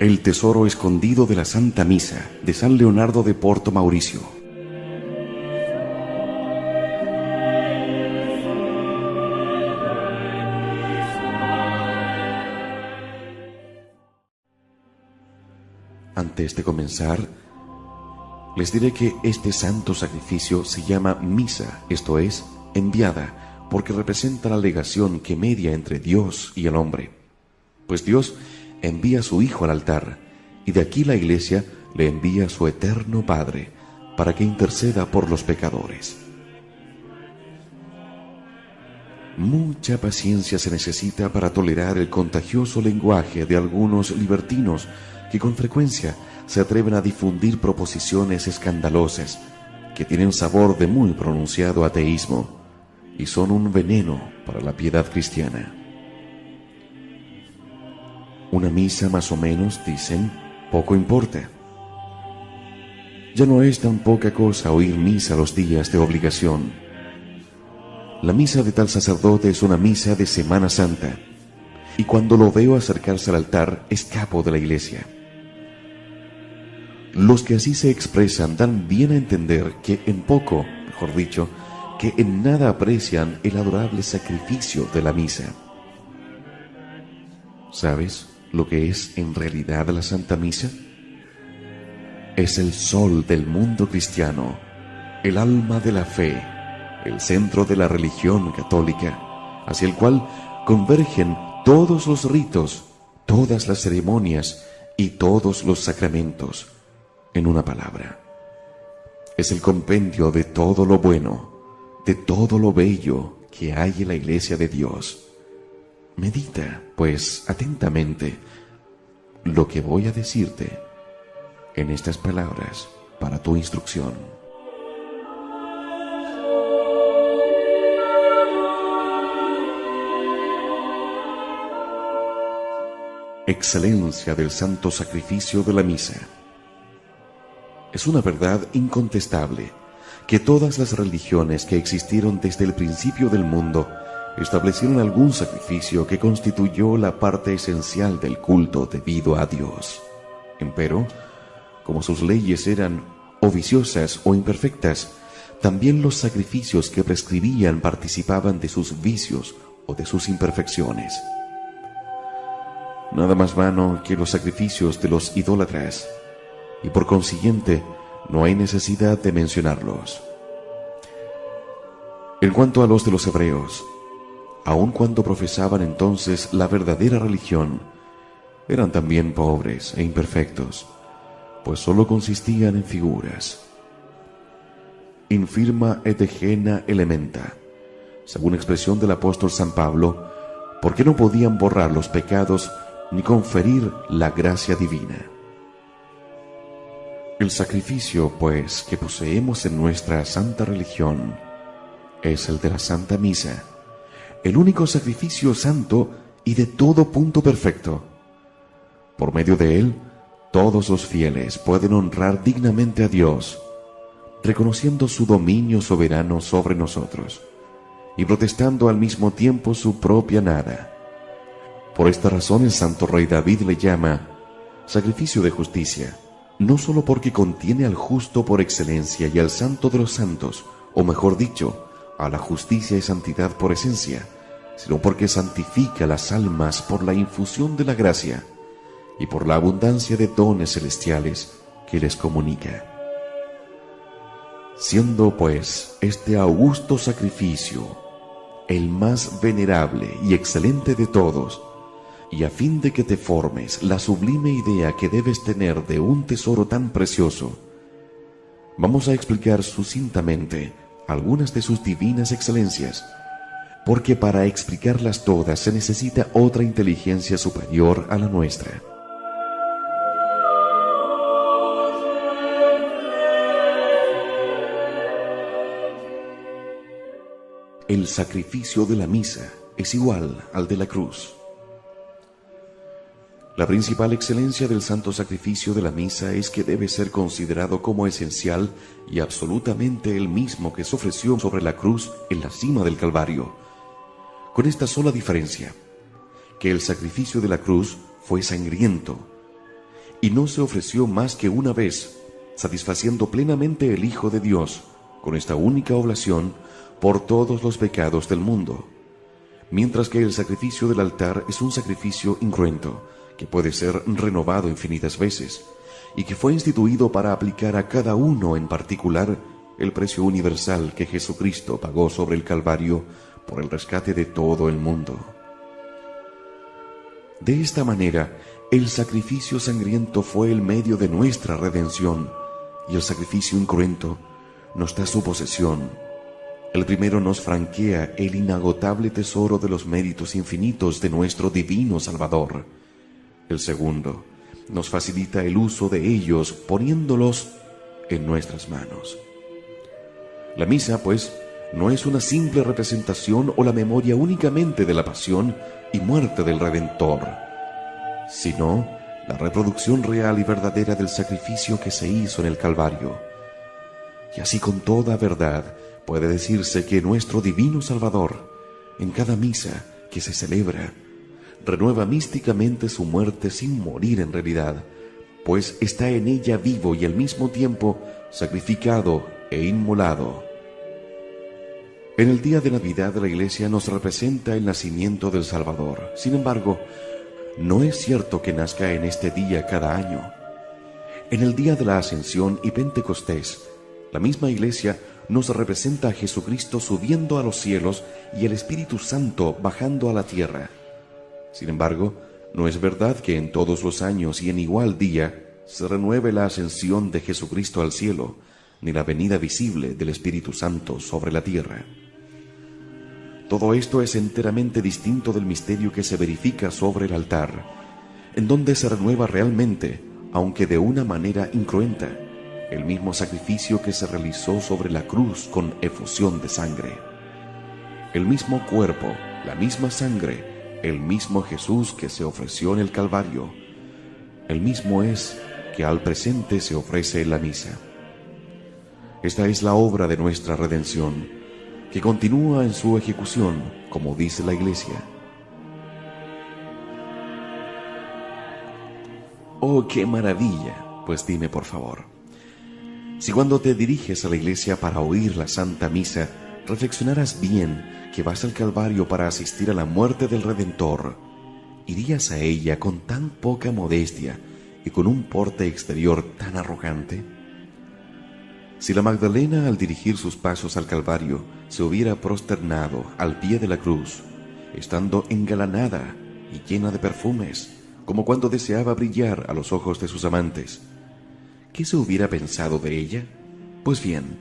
El tesoro escondido de la Santa Misa de San Leonardo de Porto Mauricio. Antes de comenzar, les diré que este santo sacrificio se llama misa, esto es, enviada, porque representa la legación que media entre Dios y el hombre. Pues Dios envía a su Hijo al altar, y de aquí la Iglesia le envía a su eterno Padre, para que interceda por los pecadores. Mucha paciencia se necesita para tolerar el contagioso lenguaje de algunos libertinos que con frecuencia se atreven a difundir proposiciones escandalosas que tienen sabor de muy pronunciado ateísmo y son un veneno para la piedad cristiana. Una misa más o menos, dicen, poco importa. Ya no es tan poca cosa oír misa los días de obligación. La misa de tal sacerdote es una misa de Semana Santa, y cuando lo veo acercarse al altar, escapo de la iglesia. Los que así se expresan dan bien a entender que en poco, mejor dicho, que en nada aprecian el adorable sacrificio de la misa. ¿Sabes lo que es en realidad la Santa Misa? Es el sol del mundo cristiano, el alma de la fe, el centro de la religión católica, hacia el cual convergen todos los ritos, todas las ceremonias y todos los sacramentos. En una palabra, es el compendio de todo lo bueno, de todo lo bello que hay en la Iglesia de Dios. Medita, pues, atentamente lo que voy a decirte en estas palabras para tu instrucción. Excelencia del santo sacrificio de la misa. Es una verdad incontestable que todas las religiones que existieron desde el principio del mundo establecieron algún sacrificio que constituyó la parte esencial del culto debido a Dios. Empero, como sus leyes eran o viciosas o imperfectas, también los sacrificios que prescribían participaban de sus vicios o de sus imperfecciones. Nada más vano que los sacrificios de los idólatras, y por consiguiente no hay necesidad de mencionarlos. En cuanto a los de los hebreos, aun cuando profesaban entonces la verdadera religión, eran también pobres e imperfectos, pues sólo consistían en figuras. Infirma et gena elementa, según expresión del apóstol San Pablo, porque no podían borrar los pecados ni conferir la gracia divina. El sacrificio, pues, que poseemos en nuestra santa religión es el de la Santa Misa, el único sacrificio santo y de todo punto perfecto. Por medio de él, todos los fieles pueden honrar dignamente a Dios, reconociendo su dominio soberano sobre nosotros y protestando al mismo tiempo su propia nada. Por esta razón el santo rey David le llama sacrificio de justicia, no solo porque contiene al justo por excelencia y al santo de los santos, o mejor dicho, a la justicia y santidad por esencia, sino porque santifica las almas por la infusión de la gracia y por la abundancia de dones celestiales que les comunica. Siendo, pues, este augusto sacrificio el más venerable y excelente de todos, y a fin de que te formes la sublime idea que debes tener de un tesoro tan precioso, vamos a explicar sucintamente algunas de sus divinas excelencias, porque para explicarlas todas se necesita otra inteligencia superior a la nuestra. El sacrificio de la misa es igual al de la cruz. La principal excelencia del santo sacrificio de la misa es que debe ser considerado como esencial y absolutamente el mismo que se ofreció sobre la cruz en la cima del Calvario, con esta sola diferencia, que el sacrificio de la cruz fue sangriento y no se ofreció más que una vez, satisfaciendo plenamente el Hijo de Dios, con esta única oblación, por todos los pecados del mundo. Mientras que el sacrificio del altar es un sacrificio incruento, que puede ser renovado infinitas veces, y que fue instituido para aplicar a cada uno en particular el precio universal que Jesucristo pagó sobre el Calvario por el rescate de todo el mundo. De esta manera, el sacrificio sangriento fue el medio de nuestra redención, y el sacrificio incruento nos da su posesión. El primero nos franquea el inagotable tesoro de los méritos infinitos de nuestro divino Salvador. El segundo nos facilita el uso de ellos poniéndolos en nuestras manos. La misa, pues, no es una simple representación o la memoria únicamente de la pasión y muerte del Redentor, sino la reproducción real y verdadera del sacrificio que se hizo en el Calvario. Y así con toda verdad puede decirse que nuestro divino Salvador, en cada misa que se celebra, renueva místicamente su muerte sin morir en realidad, pues está en ella vivo y al mismo tiempo sacrificado e inmolado. En el día de Navidad la Iglesia nos representa el nacimiento del Salvador. Sin embargo, no es cierto que nazca en este día cada año. En el día de la Ascensión y Pentecostés, la misma Iglesia nos representa a Jesucristo subiendo a los cielos y el Espíritu Santo bajando a la tierra. Sin embargo, no es verdad que en todos los años y en igual día se renueve la ascensión de Jesucristo al cielo, ni la venida visible del Espíritu Santo sobre la tierra. Todo esto es enteramente distinto del misterio que se verifica sobre el altar, en donde se renueva realmente, aunque de una manera incruenta, el mismo sacrificio que se realizó sobre la cruz con efusión de sangre. El mismo cuerpo, la misma sangre, el mismo Jesús que se ofreció en el Calvario, el mismo es que al presente se ofrece en la misa. Esta es la obra de nuestra redención, que continúa en su ejecución, como dice la Iglesia. ¡Oh, qué maravilla! Pues dime, por favor, si cuando te diriges a la Iglesia para oír la Santa Misa, reflexionaras bien que vas al Calvario para asistir a la muerte del Redentor, ¿irías a ella con tan poca modestia y con un porte exterior tan arrogante? Si la Magdalena, al dirigir sus pasos al Calvario, se hubiera prosternado al pie de la cruz, estando engalanada y llena de perfumes, como cuando deseaba brillar a los ojos de sus amantes, ¿qué se hubiera pensado de ella? Pues bien,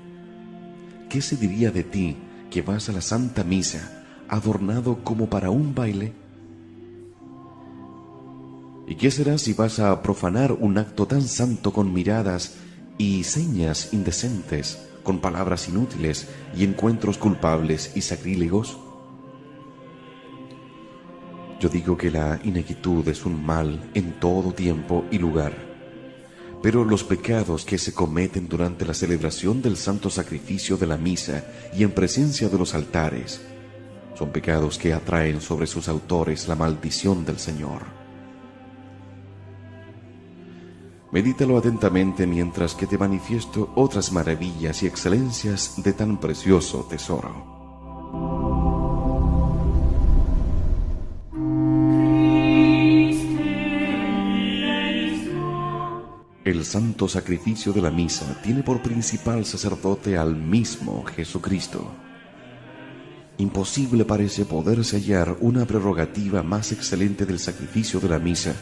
¿qué se diría de ti que vas a la Santa Misa adornado como para un baile? ¿Y qué será si vas a profanar un acto tan santo con miradas y señas indecentes, con palabras inútiles y encuentros culpables y sacrílegos? Yo digo que la inquietud es un mal en todo tiempo y lugar, pero los pecados que se cometen durante la celebración del santo sacrificio de la misa y en presencia de los altares son pecados que atraen sobre sus autores la maldición del Señor. Medítalo atentamente mientras que te manifiesto otras maravillas y excelencias de tan precioso tesoro. El santo sacrificio de la misa tiene por principal sacerdote al mismo Jesucristo. Imposible parece poderse hallar una prerrogativa más excelente del sacrificio de la misa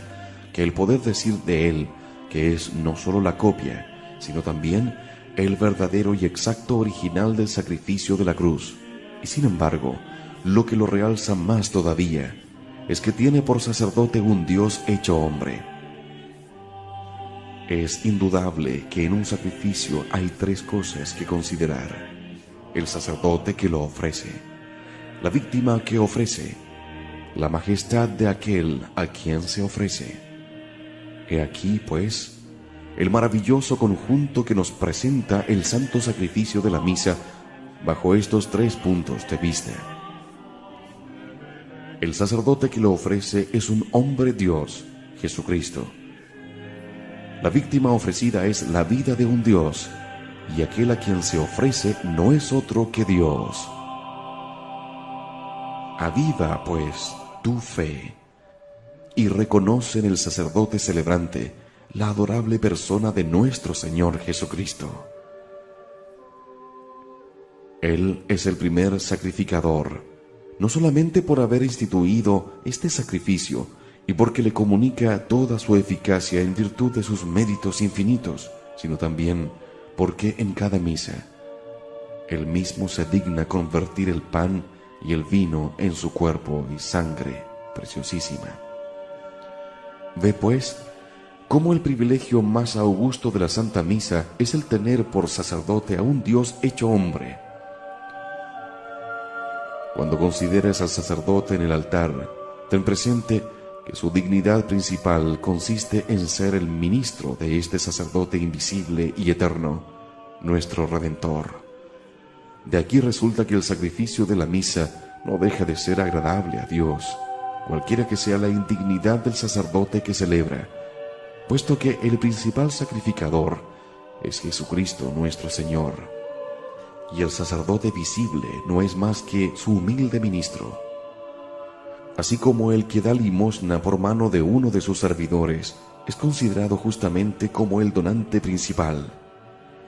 que el poder decir de él que es no solo la copia, sino también el verdadero y exacto original del sacrificio de la cruz. Y sin embargo, lo que lo realza más todavía es que tiene por sacerdote un Dios hecho hombre. Es indudable que en un sacrificio hay tres cosas que considerar: el sacerdote que lo ofrece, la víctima que ofrece, la majestad de aquel a quien se ofrece. He aquí, pues, el maravilloso conjunto que nos presenta el santo sacrificio de la misa bajo estos tres puntos de vista. El sacerdote que lo ofrece es un hombre Dios, Jesucristo. La víctima ofrecida es la vida de un Dios, y aquel a quien se ofrece no es otro que Dios. Aviva, pues, tu fe, y reconoce en el sacerdote celebrante la adorable persona de nuestro Señor Jesucristo. Él es el primer sacrificador, no solamente por haber instituido este sacrificio y porque le comunica toda su eficacia en virtud de sus méritos infinitos, sino también porque en cada misa Él mismo se digna convertir el pan y el vino en su cuerpo y sangre preciosísima. Ve, pues, cómo el privilegio más augusto de la Santa Misa es el tener por sacerdote a un Dios hecho hombre. Cuando consideres al sacerdote en el altar, ten presente que su dignidad principal consiste en ser el ministro de este sacerdote invisible y eterno, nuestro Redentor. De aquí resulta que el sacrificio de la misa no deja de ser agradable a Dios, cualquiera que sea la indignidad del sacerdote que celebra, puesto que el principal sacrificador es Jesucristo nuestro Señor, y el sacerdote visible no es más que su humilde ministro. Así como el que da limosna por mano de uno de sus servidores es considerado justamente como el donante principal,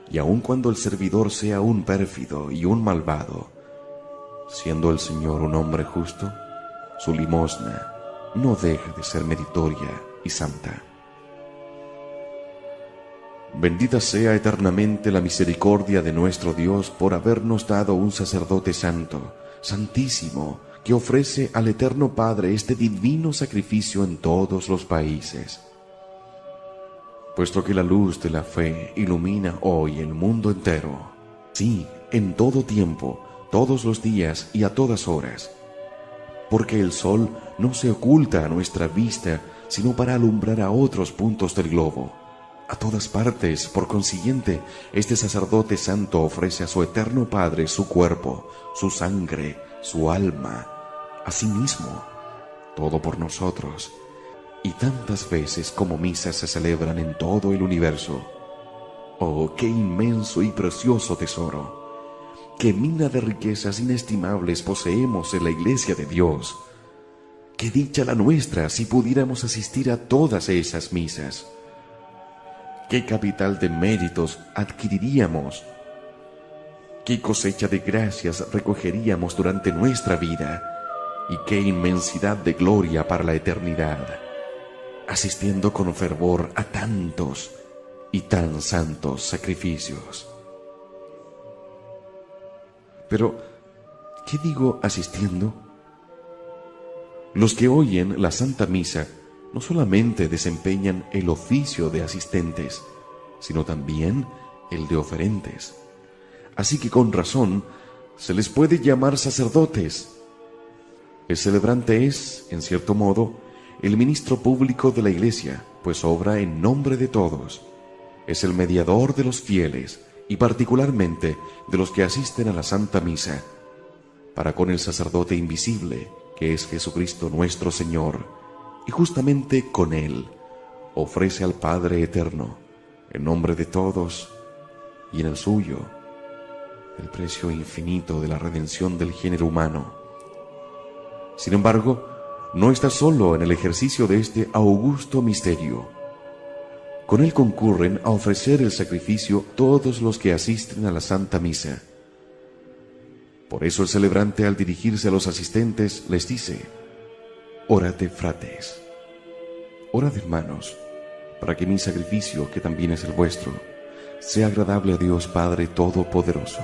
y aun cuando el servidor sea un pérfido y un malvado, siendo el Señor un hombre justo, su limosna no deja de ser meritoria y santa. Bendita sea eternamente la misericordia de nuestro Dios por habernos dado un sacerdote santo, santísimo, que ofrece al Eterno Padre este divino sacrificio en todos los países. Puesto que la luz de la fe ilumina hoy el mundo entero, sí, en todo tiempo, todos los días y a todas horas, porque el sol no se oculta a nuestra vista, sino para alumbrar a otros puntos del globo, a todas partes. Por consiguiente, este sacerdote santo ofrece a su Eterno Padre su cuerpo, su sangre, su alma, a sí mismo, todo por nosotros, y tantas veces como misas se celebran en todo el universo. ¡Oh, qué inmenso y precioso tesoro! ¡Qué mina de riquezas inestimables poseemos en la Iglesia de Dios! ¡Qué dicha la nuestra si pudiéramos asistir a todas esas misas! ¡Qué capital de méritos adquiriríamos! ¡Qué cosecha de gracias recogeríamos durante nuestra vida! ¡Y qué inmensidad de gloria para la eternidad! Asistiendo con fervor a tantos y tan santos sacrificios. Pero, ¿qué digo asistiendo? Los que oyen la Santa Misa no solamente desempeñan el oficio de asistentes, sino también el de oferentes. Así que con razón se les puede llamar sacerdotes. El celebrante es, en cierto modo, el ministro público de la Iglesia, pues obra en nombre de todos. Es el mediador de los fieles y particularmente de los que asisten a la Santa Misa, para con el sacerdote invisible, que es Jesucristo nuestro Señor, y justamente con Él ofrece al Padre Eterno, en nombre de todos y en el suyo, el precio infinito de la redención del género humano. Sin embargo, no está solo en el ejercicio de este augusto misterio. Con él concurren a ofrecer el sacrificio todos los que asisten a la Santa Misa. Por eso el celebrante, al dirigirse a los asistentes, les dice: Orate, frates, orad, hermanos, para que mi sacrificio, que también es el vuestro, sea agradable a Dios Padre Todopoderoso.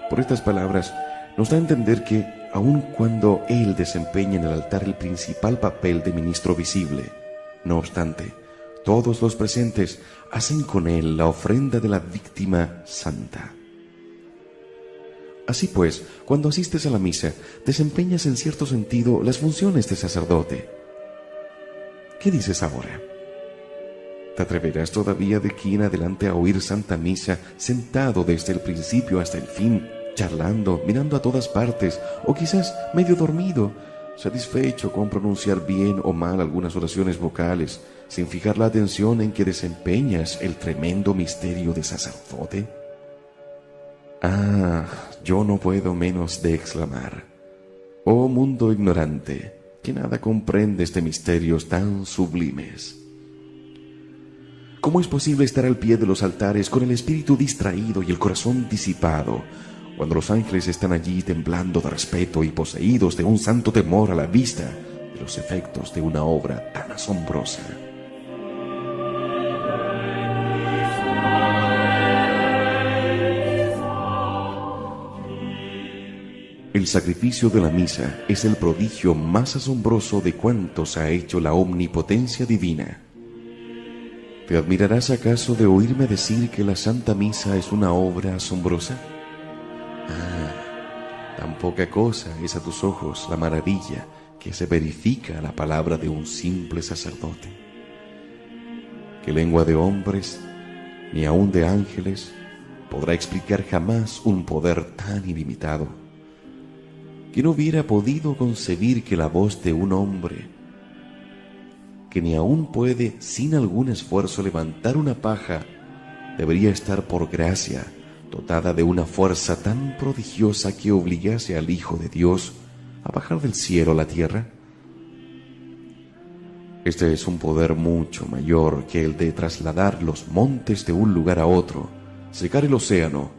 Por estas palabras nos da a entender que, aun cuando Él desempeña en el altar el principal papel de ministro visible, no obstante, todos los presentes hacen con Él la ofrenda de la víctima santa. Así pues, cuando asistes a la misa, desempeñas en cierto sentido las funciones de sacerdote. ¿Qué dices ahora? ¿Te atreverás todavía de aquí en adelante a oír Santa Misa sentado desde el principio hasta el fin, charlando, mirando a todas partes, o quizás medio dormido, satisfecho con pronunciar bien o mal algunas oraciones vocales, sin fijar la atención en que desempeñas el tremendo misterio de sacerdote? Ah, yo no puedo menos de exclamar: oh mundo ignorante, que nada comprendes de misterios tan sublimes. ¿Cómo es posible estar al pie de los altares con el espíritu distraído y el corazón disipado, cuando los ángeles están allí temblando de respeto y poseídos de un santo temor a la vista de los efectos de una obra tan asombrosa? El sacrificio de la misa es el prodigio más asombroso de cuantos ha hecho la omnipotencia divina. ¿Te admirarás acaso de oírme decir que la Santa Misa es una obra asombrosa? Ah, tan poca cosa es a tus ojos la maravilla que se verifica a la palabra de un simple sacerdote. ¿Qué lengua de hombres, ni aun de ángeles, podrá explicar jamás un poder tan ilimitado? ¿Quién hubiera podido concebir que la voz de un hombre, que ni aun puede sin algún esfuerzo levantar una paja, debería estar por gracia dotada de una fuerza tan prodigiosa que obligase al Hijo de Dios a bajar del cielo a la tierra? Este es un poder mucho mayor que el de trasladar los montes de un lugar a otro, secar el océano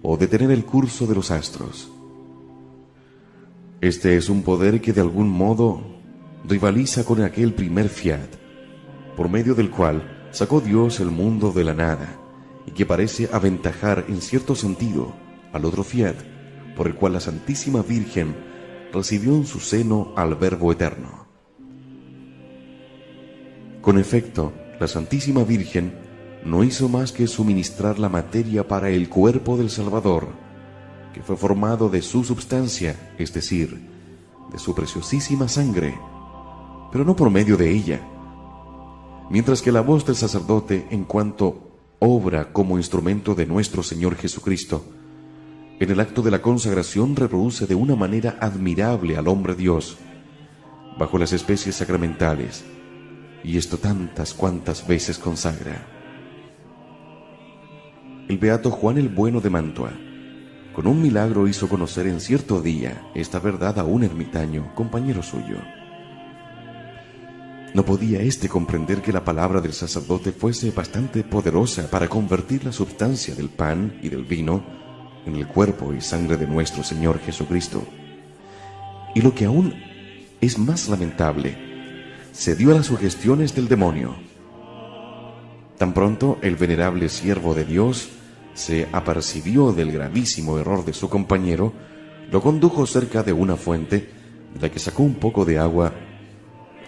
o detener el curso de los astros. Este es un poder que de algún modo rivaliza con aquel primer fiat, por medio del cual sacó Dios el mundo de la nada, y que parece aventajar en cierto sentido al otro fiat, por el cual la Santísima Virgen recibió en su seno al Verbo Eterno. Con efecto, la Santísima Virgen no hizo más que suministrar la materia para el cuerpo del Salvador, que fue formado de su substancia, es decir, de su preciosísima sangre, pero no por medio de ella. Mientras que la voz del sacerdote, en cuanto obra como instrumento de nuestro Señor Jesucristo, en el acto de la consagración reproduce de una manera admirable al hombre Dios, bajo las especies sacramentales, y esto tantas cuantas veces consagra. El beato Juan el Bueno de Mantua, con un milagro hizo conocer en cierto día esta verdad a un ermitaño, compañero suyo. No podía éste comprender que la palabra del sacerdote fuese bastante poderosa para convertir la substancia del pan y del vino en el cuerpo y sangre de nuestro Señor Jesucristo. Y lo que aún es más lamentable, cedió a las sugestiones del demonio. Tan pronto el venerable siervo de Dios se apercibió del gravísimo error de su compañero, lo condujo cerca de una fuente, de la que sacó un poco de agua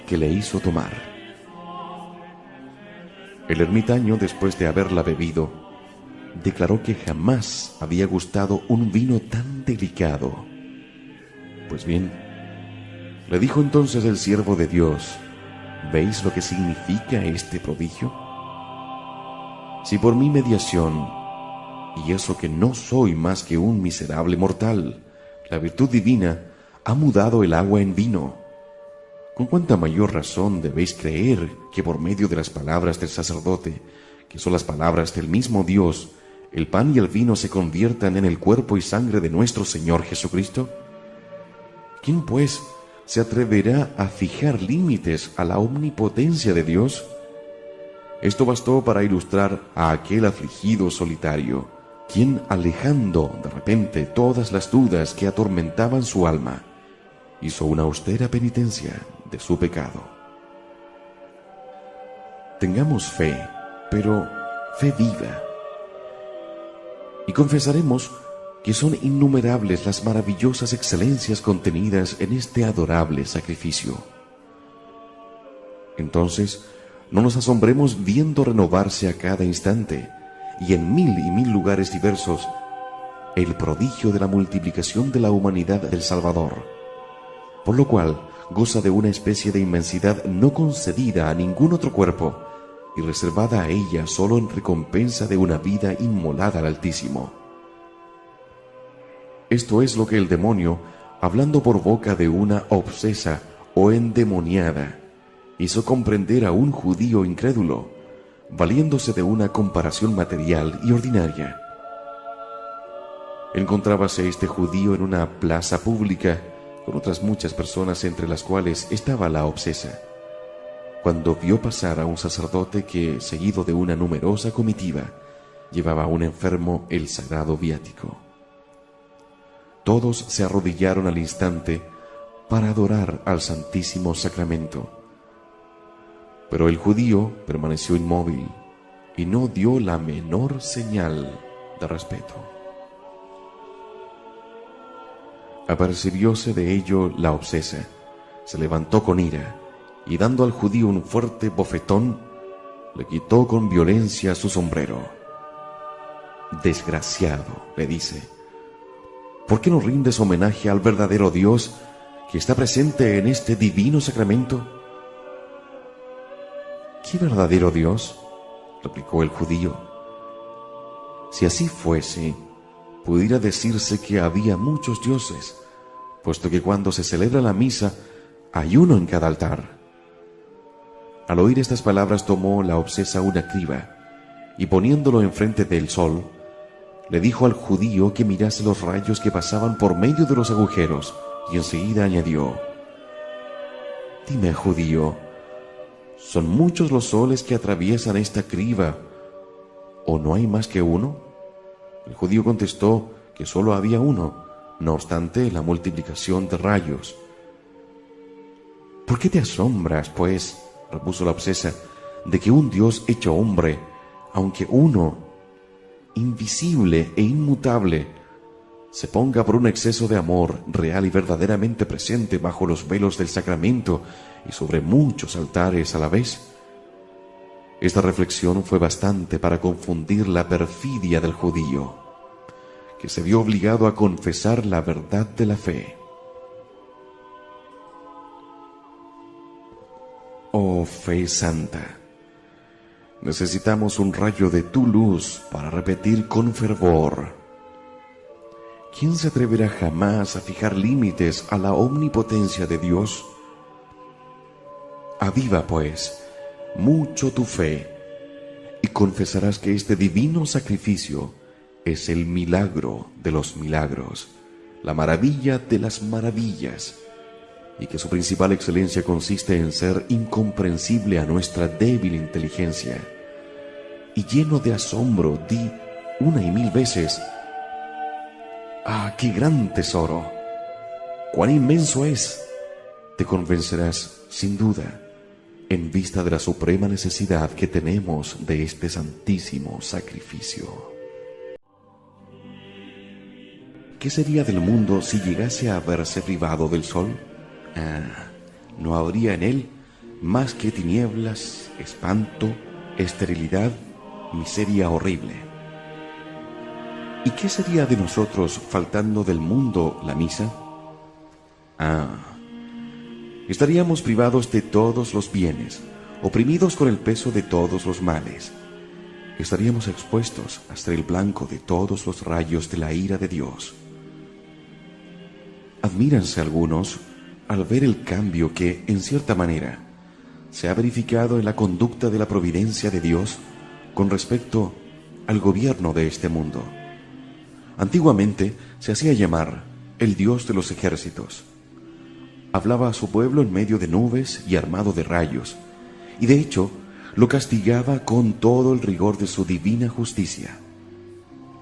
que le hizo tomar. El ermitaño, después de haberla bebido, declaró que jamás había gustado un vino tan delicado. Pues bien, le dijo entonces el siervo de Dios: ¿veis lo que significa este prodigio? Si por mi mediación, y eso que no soy más que un miserable mortal, la virtud divina ha mudado el agua en vino, ¿con cuánta mayor razón debéis creer que por medio de las palabras del sacerdote, que son las palabras del mismo Dios, el pan y el vino se conviertan en el cuerpo y sangre de nuestro Señor Jesucristo? ¿Quién, pues, se atreverá a fijar límites a la omnipotencia de Dios? Esto bastó para ilustrar a aquel afligido solitario, quien, alejando de repente todas las dudas que atormentaban su alma, hizo una austera penitencia de su pecado. Tengamos fe, pero fe viva, y confesaremos que son innumerables las maravillosas excelencias contenidas en este adorable sacrificio. Entonces, no nos asombremos viendo renovarse a cada instante, y en mil y mil lugares diversos, el prodigio de la multiplicación de la humanidad del Salvador, por lo cual goza de una especie de inmensidad no concedida a ningún otro cuerpo y reservada a ella solo en recompensa de una vida inmolada al Altísimo. Esto es lo que el demonio, hablando por boca de una obsesa o endemoniada, hizo comprender a un judío incrédulo, valiéndose de una comparación material y ordinaria. Encontrábase este judío en una plaza pública con otras muchas personas, entre las cuales estaba la obsesa, cuando vio pasar a un sacerdote que, seguido de una numerosa comitiva, llevaba a un enfermo el sagrado viático. Todos se arrodillaron al instante para adorar al Santísimo Sacramento. Pero el judío permaneció inmóvil y no dio la menor señal de respeto. Apercibióse de ello la obsesa, se levantó con ira y, dando al judío un fuerte bofetón, le quitó con violencia su sombrero. «Desgraciado», le dice, «¿por qué no rindes homenaje al verdadero Dios que está presente en este divino sacramento?» «¿Qué verdadero Dios?», replicó el judío. «Si así fuese, pudiera decirse que había muchos dioses, puesto que cuando se celebra la misa hay uno en cada altar». Al oír estas palabras tomó la obsesa una criba y, poniéndolo enfrente del sol, le dijo al judío que mirase los rayos que pasaban por medio de los agujeros, y enseguida añadió: «Dime, judío, ¿son muchos los soles que atraviesan esta criba, o no hay más que uno?» El judío contestó que solo había uno, no obstante la multiplicación de rayos. «¿Por qué te asombras, pues?», repuso la obsesa, «de que un Dios hecho hombre, aunque uno, invisible e inmutable, se ponga por un exceso de amor real y verdaderamente presente bajo los velos del sacramento y sobre muchos altares a la vez?» Esta reflexión fue bastante para confundir la perfidia del judío, que se vio obligado a confesar la verdad de la fe. Oh fe santa, necesitamos un rayo de tu luz para repetir con fervor: ¿quién se atreverá jamás a fijar límites a la omnipotencia de Dios? Aviva, pues, mucho tu fe, y confesarás que este divino sacrificio es el milagro de los milagros, la maravilla de las maravillas, y que su principal excelencia consiste en ser incomprensible a nuestra débil inteligencia. Y lleno de asombro, di una y mil veces: «¡Ah, qué gran tesoro! ¡Cuán inmenso es!». Te convencerás, sin duda, en vista de la suprema necesidad que tenemos de este santísimo sacrificio. ¿Qué sería del mundo si llegase a verse privado del sol? No habría en él más que tinieblas, espanto, esterilidad, miseria horrible. ¿Y qué sería de nosotros faltando del mundo la misa? Estaríamos privados de todos los bienes, oprimidos con el peso de todos los males. Estaríamos expuestos a ser el blanco de todos los rayos de la ira de Dios. Admíranse algunos al ver el cambio que, en cierta manera, se ha verificado en la conducta de la providencia de Dios con respecto al gobierno de este mundo. Antiguamente se hacía llamar el Dios de los ejércitos. Hablaba a su pueblo en medio de nubes y armado de rayos, y de hecho lo castigaba con todo el rigor de su divina justicia.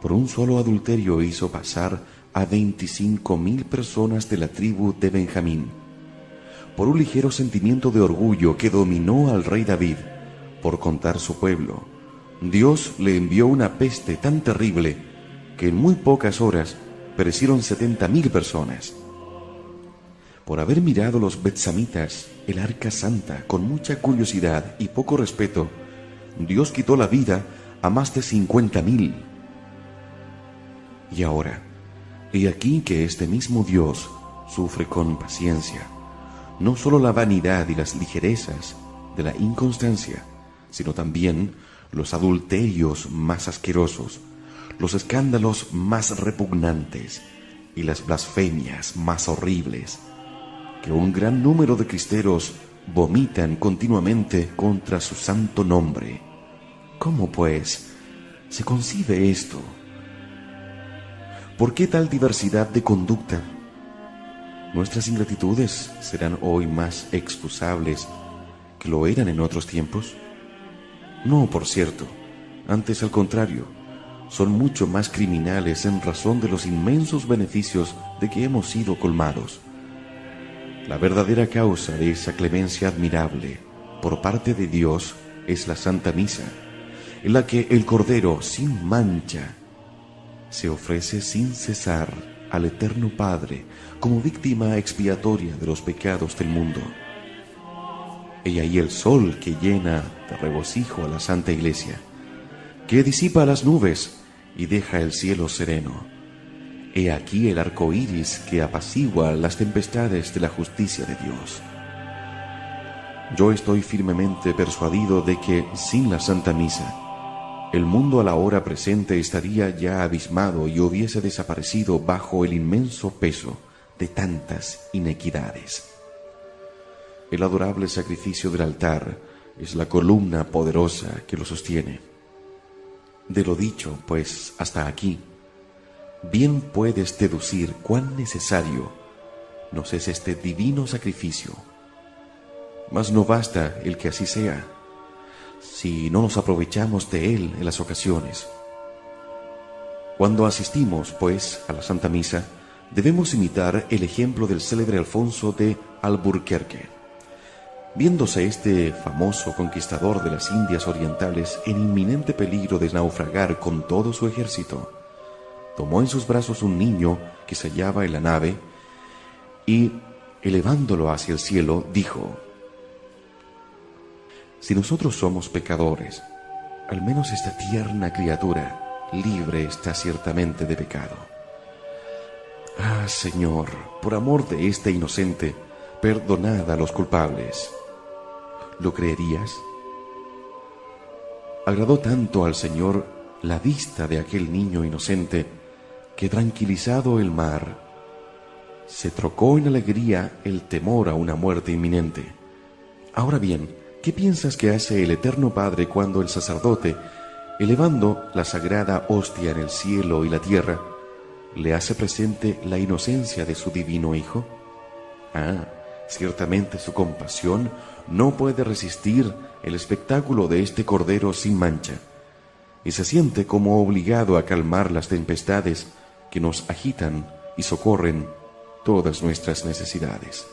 Por un solo adulterio hizo pasar a 25,000 personas de la tribu de Benjamín. Por un ligero sentimiento de orgullo que dominó al rey David por contar su pueblo, Dios le envió una peste tan terrible que en muy pocas horas perecieron 70,000 personas. Por haber mirado los betsamitas el arca santa con mucha curiosidad y poco respeto, Dios quitó la vida a más de 50,000. Y ahora, he aquí que este mismo Dios sufre con paciencia no solo la vanidad y las ligerezas de la inconstancia, sino también los adulterios más asquerosos, los escándalos más repugnantes y las blasfemias más horribles que un gran número de cristeros vomitan continuamente contra su santo nombre. ¿Cómo, pues, se concibe esto? ¿Por qué tal diversidad de conducta? ¿Nuestras ingratitudes serán hoy más excusables que lo eran en otros tiempos? No, por cierto, antes al contrario, son mucho más criminales en razón de los inmensos beneficios de que hemos sido colmados. La verdadera causa de esa clemencia admirable por parte de Dios es la Santa Misa, en la que el Cordero sin mancha se ofrece sin cesar al Eterno Padre como víctima expiatoria de los pecados del mundo. He ahí el sol que llena de regocijo a la Santa Iglesia, que disipa las nubes y deja el cielo sereno. He aquí el arco iris que apacigua las tempestades de la justicia de Dios. Yo estoy firmemente persuadido de que sin la Santa Misa, el mundo a la hora presente estaría ya abismado y hubiese desaparecido bajo el inmenso peso de tantas inequidades. El adorable sacrificio del altar es la columna poderosa que lo sostiene. De lo dicho, pues, hasta aquí, bien puedes deducir cuán necesario nos es este divino sacrificio. Mas no basta el que así sea, si no nos aprovechamos de él en las ocasiones. Cuando asistimos, pues, a la Santa Misa, debemos imitar el ejemplo del célebre Alfonso de Alburquerque. Viéndose este famoso conquistador de las Indias Orientales en inminente peligro de naufragar con todo su ejército, tomó en sus brazos un niño que se hallaba en la nave y, elevándolo hacia el cielo, dijo: si nosotros somos pecadores, al menos esta tierna criatura libre está ciertamente de pecado. Ah, Señor, por amor de este inocente, perdonad a los culpables. ¿Lo creerías? Agradó tanto al Señor la vista de aquel niño inocente que, tranquilizado el mar, se trocó en alegría el temor a una muerte inminente. Ahora bien, ¿qué piensas que hace el Eterno Padre cuando el sacerdote, elevando la sagrada hostia en el cielo y la tierra, le hace presente la inocencia de su divino Hijo? Ah, ciertamente su compasión no puede resistir el espectáculo de este Cordero sin mancha, y se siente como obligado a calmar las tempestades que nos agitan y socorren todas nuestras necesidades.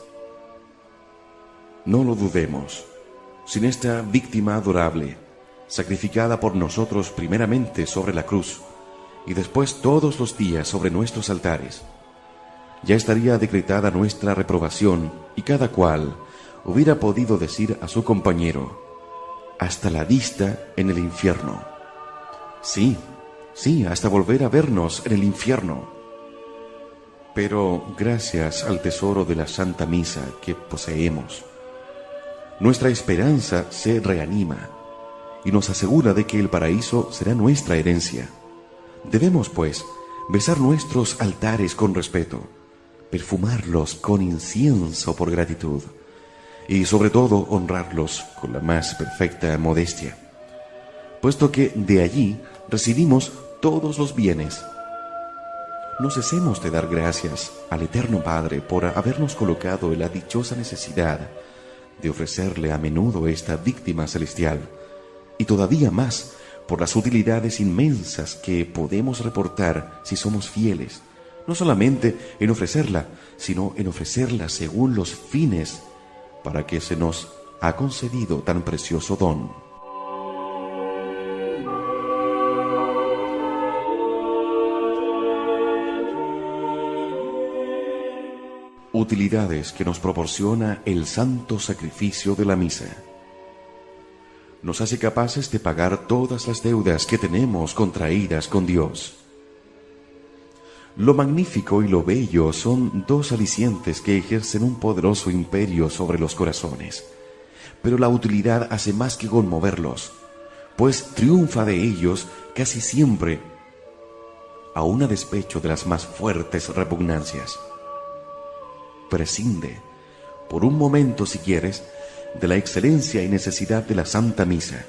No lo dudemos. Sin esta víctima adorable, sacrificada por nosotros primeramente sobre la cruz y después todos los días sobre nuestros altares, ya estaría decretada nuestra reprobación y cada cual hubiera podido decir a su compañero: hasta la vista en el infierno. Sí, hasta volver a vernos en el infierno. Pero gracias al tesoro de la Santa Misa que poseemos, nuestra esperanza se reanima y nos asegura de que el paraíso será nuestra herencia. Debemos, pues, besar nuestros altares con respeto, perfumarlos con incienso por gratitud y, sobre todo, honrarlos con la más perfecta modestia, puesto que de allí recibimos todos los bienes. No cesemos de dar gracias al Eterno Padre por habernos colocado en la dichosa necesidad de ofrecerle a menudo esta víctima celestial, y todavía más por las utilidades inmensas que podemos reportar si somos fieles, no solamente en ofrecerla, sino en ofrecerla según los fines para que se nos ha concedido tan precioso don. Utilidades que nos proporciona el santo sacrificio de la misa. Nos hace capaces de pagar todas las deudas que tenemos contraídas con Dios. Lo magnífico y lo bello son dos alicientes que ejercen un poderoso imperio sobre los corazones, pero la utilidad hace más que conmoverlos, pues triunfa de ellos casi siempre, aun a despecho de las más fuertes repugnancias. Prescinde, por un momento si quieres, de la excelencia y necesidad de la Santa Misa.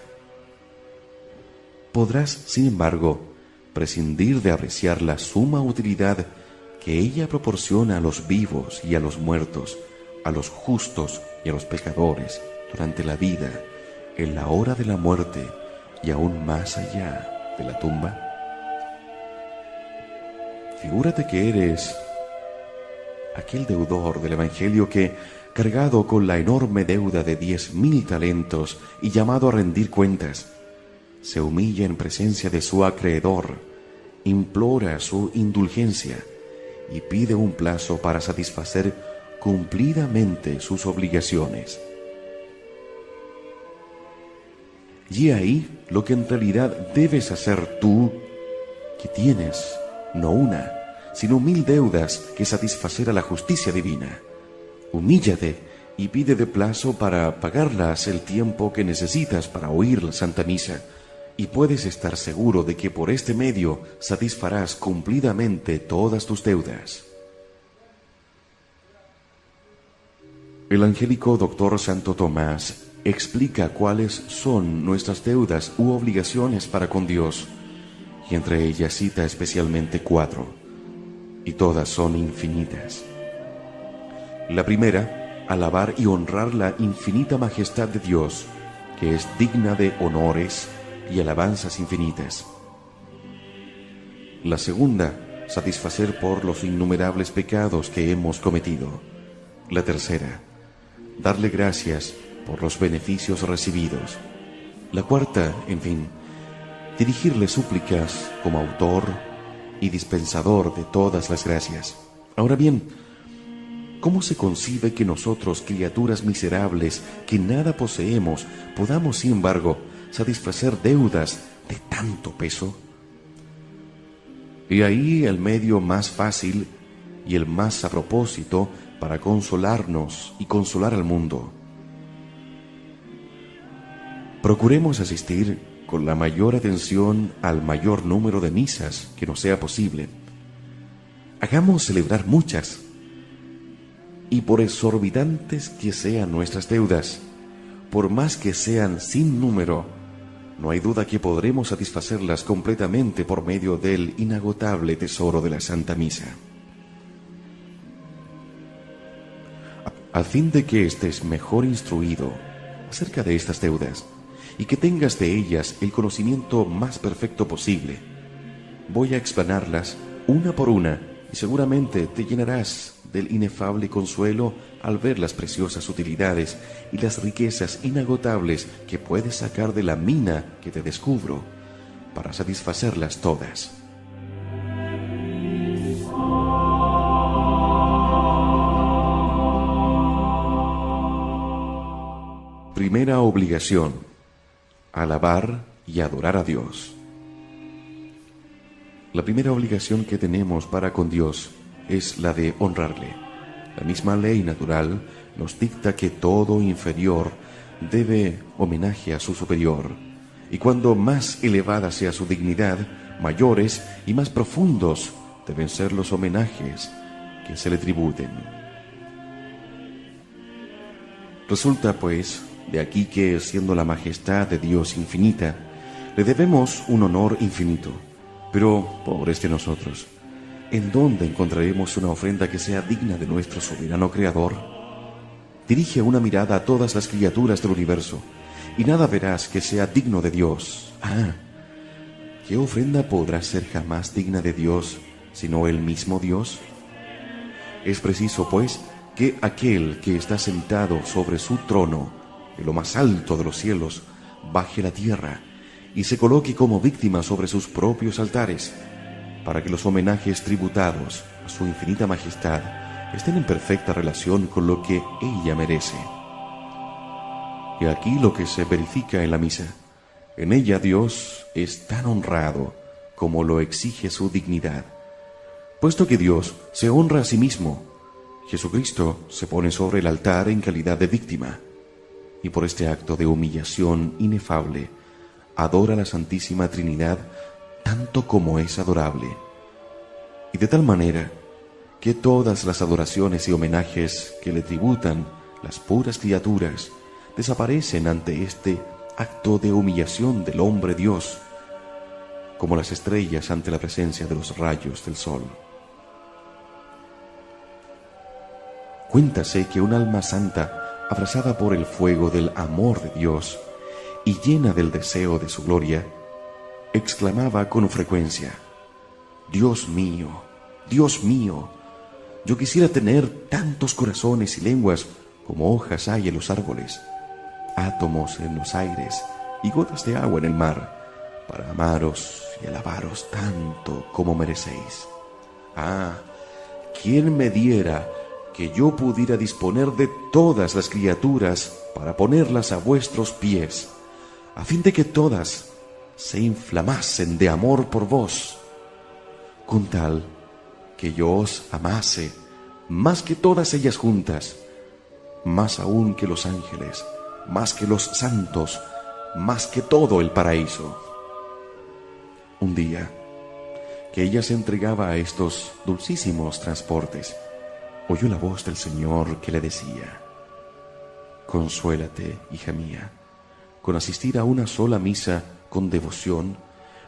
Podrás, sin embargo, prescindir de apreciar la suma utilidad que ella proporciona a los vivos y a los muertos, a los justos y a los pecadores, durante la vida, en la hora de la muerte y aún más allá de la tumba. Figúrate que eres aquel deudor del Evangelio que, cargado con la enorme deuda de 10.000 talentos y llamado a rendir cuentas, se humilla en presencia de su acreedor, implora su indulgencia y pide un plazo para satisfacer cumplidamente sus obligaciones. Y ahí lo que en realidad debes hacer tú, que tienes no una, sino 1.000 deudas que satisfacer a la justicia divina. Humíllate y pide de plazo para pagarlas el tiempo que necesitas para oír la Santa Misa, y puedes estar seguro de que por este medio satisfarás cumplidamente todas tus deudas. El angélico doctor Santo Tomás explica cuáles son nuestras deudas u obligaciones para con Dios, y entre ellas cita especialmente 4, y todas son infinitas. La primera, alabar y honrar la infinita majestad de Dios, que es digna de honores y alabanzas infinitas. La segunda, satisfacer por los innumerables pecados que hemos cometido. La tercera, darle gracias por los beneficios recibidos. La cuarta, en fin, dirigirle súplicas como autor y dispensador de todas las gracias. Ahora bien, ¿cómo se concibe que nosotros, criaturas miserables, que nada poseemos, podamos, sin embargo, satisfacer deudas de tanto peso? Y ahí el medio más fácil y el más a propósito para consolarnos y consolar al mundo. Procuremos asistir con la mayor atención al mayor número de misas que nos sea posible. Hagamos celebrar muchas, y por exorbitantes que sean nuestras deudas, por más que sean sin número, no hay duda que podremos satisfacerlas completamente por medio del inagotable tesoro de la Santa Misa. A fin de que estés mejor instruido acerca de estas deudas y que tengas de ellas el conocimiento más perfecto posible, voy a explanarlas una por una y seguramente te llenarás del inefable consuelo al ver las preciosas utilidades y las riquezas inagotables que puedes sacar de la mina que te descubro para satisfacerlas todas. Primera obligación: alabar y adorar a Dios. La primera obligación que tenemos para con Dios es la de honrarle. La misma ley natural nos dicta que todo inferior debe homenaje a su superior, y cuando más elevada sea su dignidad, mayores y más profundos deben ser los homenajes que se le tributen. Resulta, pues, de aquí que, siendo la majestad de Dios infinita, le debemos un honor infinito. Pero, pobres de nosotros, ¿en dónde encontraremos una ofrenda que sea digna de nuestro soberano Creador? Dirige una mirada a todas las criaturas del universo, y nada verás que sea digno de Dios. ¿Qué ofrenda podrá ser jamás digna de Dios, sino el mismo Dios? Es preciso, pues, que aquel que está sentado sobre su trono, en lo más alto de los cielos, baje a la tierra y se coloque como víctima sobre sus propios altares, para que los homenajes tributados a su infinita majestad estén en perfecta relación con lo que ella merece. Y aquí lo que se verifica en la misa. En ella Dios es tan honrado como lo exige su dignidad. Puesto que Dios se honra a sí mismo, Jesucristo se pone sobre el altar en calidad de víctima, y por este acto de humillación inefable, adora a la Santísima Trinidad tanto como es adorable, y de tal manera que todas las adoraciones y homenajes que le tributan las puras criaturas desaparecen ante este acto de humillación del hombre Dios, como las estrellas ante la presencia de los rayos del sol. Cuéntase que un alma santa, abrazada por el fuego del amor de Dios y llena del deseo de su gloria, exclamaba con frecuencia: Dios mío, yo quisiera tener tantos corazones y lenguas como hojas hay en los árboles, átomos en los aires y gotas de agua en el mar, para amaros y alabaros tanto como merecéis. Ah, ¿quién me diera que yo pudiera disponer de todas las criaturas para ponerlas a vuestros pies, a fin de que todas se inflamasen de amor por vos, con tal que yo os amase más que todas ellas juntas, más aún que los ángeles, más que los santos, más que todo el paraíso? Un día, que ella se entregaba a estos dulcísimos transportes, oyó la voz del Señor que le decía: consuélate, hija mía, con asistir a una sola misa con devoción,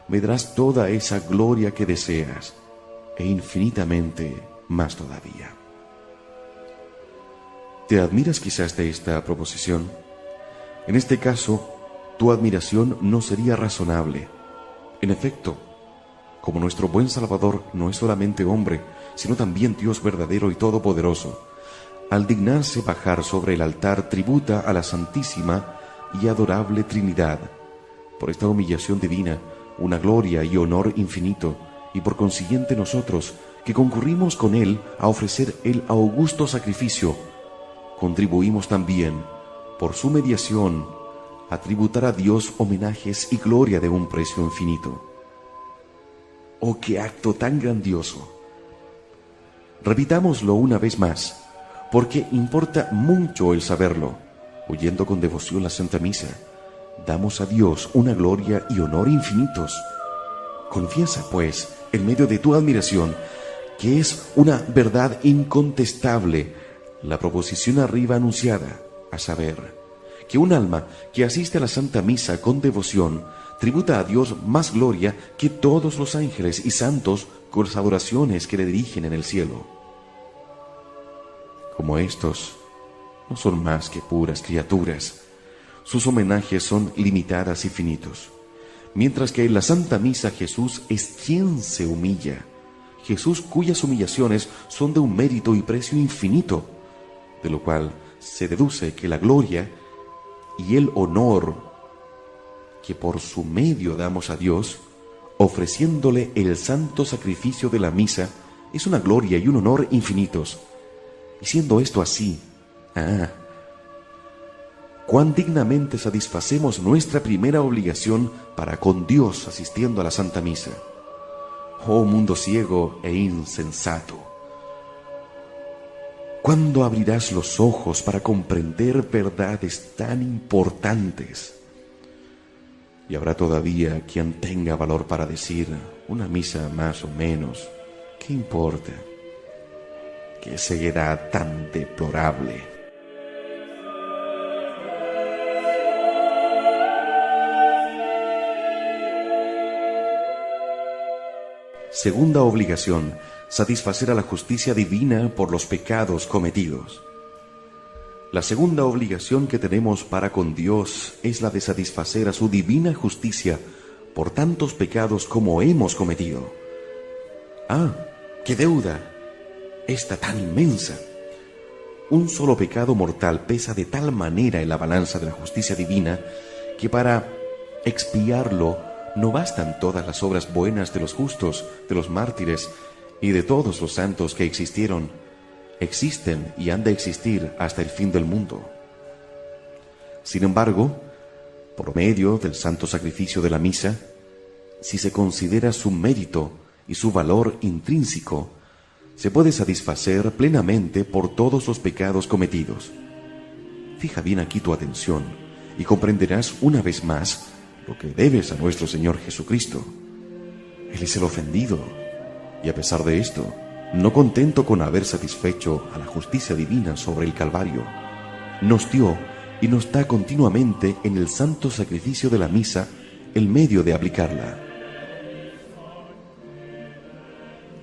me darás toda esa gloria que deseas, e infinitamente más todavía. ¿Te admiras quizás de esta proposición? En este caso, tu admiración no sería razonable. En efecto, como nuestro buen Salvador no es solamente hombre, sino también Dios verdadero y todopoderoso, al dignarse bajar sobre el altar tributa a la Santísima y adorable Trinidad, por esta humillación divina, una gloria y honor infinito, y por consiguiente nosotros, que concurrimos con Él a ofrecer el augusto sacrificio, contribuimos también, por su mediación, a tributar a Dios homenajes y gloria de un precio infinito. ¡Oh, qué acto tan grandioso! Repitámoslo una vez más, porque importa mucho el saberlo. Oyendo con devoción la Santa Misa, damos a Dios una gloria y honor infinitos. Confiesa, pues, en medio de tu admiración, que es una verdad incontestable la proposición arriba anunciada, a saber, que un alma que asiste a la Santa Misa con devoción tributa a Dios más gloria que todos los ángeles y santos con las adoraciones que le dirigen en el cielo. Como estos no son más que puras criaturas, sus homenajes son limitadas y finitos, mientras que en la Santa Misa Jesús es quien se humilla, Jesús cuyas humillaciones son de un mérito y precio infinito, de lo cual se deduce que la gloria y el honor que por su medio damos a Dios, ofreciéndole el santo sacrificio de la misa, es una gloria y un honor infinitos. Y siendo esto así, cuán dignamente satisfacemos nuestra primera obligación para con Dios asistiendo a la Santa Misa. Oh mundo ciego e insensato, ¿cuándo abrirás los ojos para comprender verdades tan importantes? Y habrá todavía quien tenga valor para decir: una misa más o menos, ¿qué importa? ¡Qué ceguedad tan deplorable! Segunda obligación: satisfacer a la justicia divina por los pecados cometidos. La segunda obligación que tenemos para con Dios es la de satisfacer a su divina justicia por tantos pecados como hemos cometido. ¡Ah, qué deuda! Esta tan inmensa. Un solo pecado mortal pesa de tal manera en la balanza de la justicia divina que para expiarlo no bastan todas las obras buenas de los justos, de los mártires y de todos los santos que existieron, existen y han de existir hasta el fin del mundo. Sin embargo, por medio del santo sacrificio de la misa, si se considera su mérito y su valor intrínseco, se puede satisfacer plenamente por todos los pecados cometidos. Fija bien aquí tu atención y comprenderás una vez más lo que debes a nuestro Señor Jesucristo. Él es el ofendido, y a pesar de esto, no contento con haber satisfecho a la justicia divina sobre el Calvario, nos dio y nos da continuamente en el santo sacrificio de la misa el medio de aplicarla.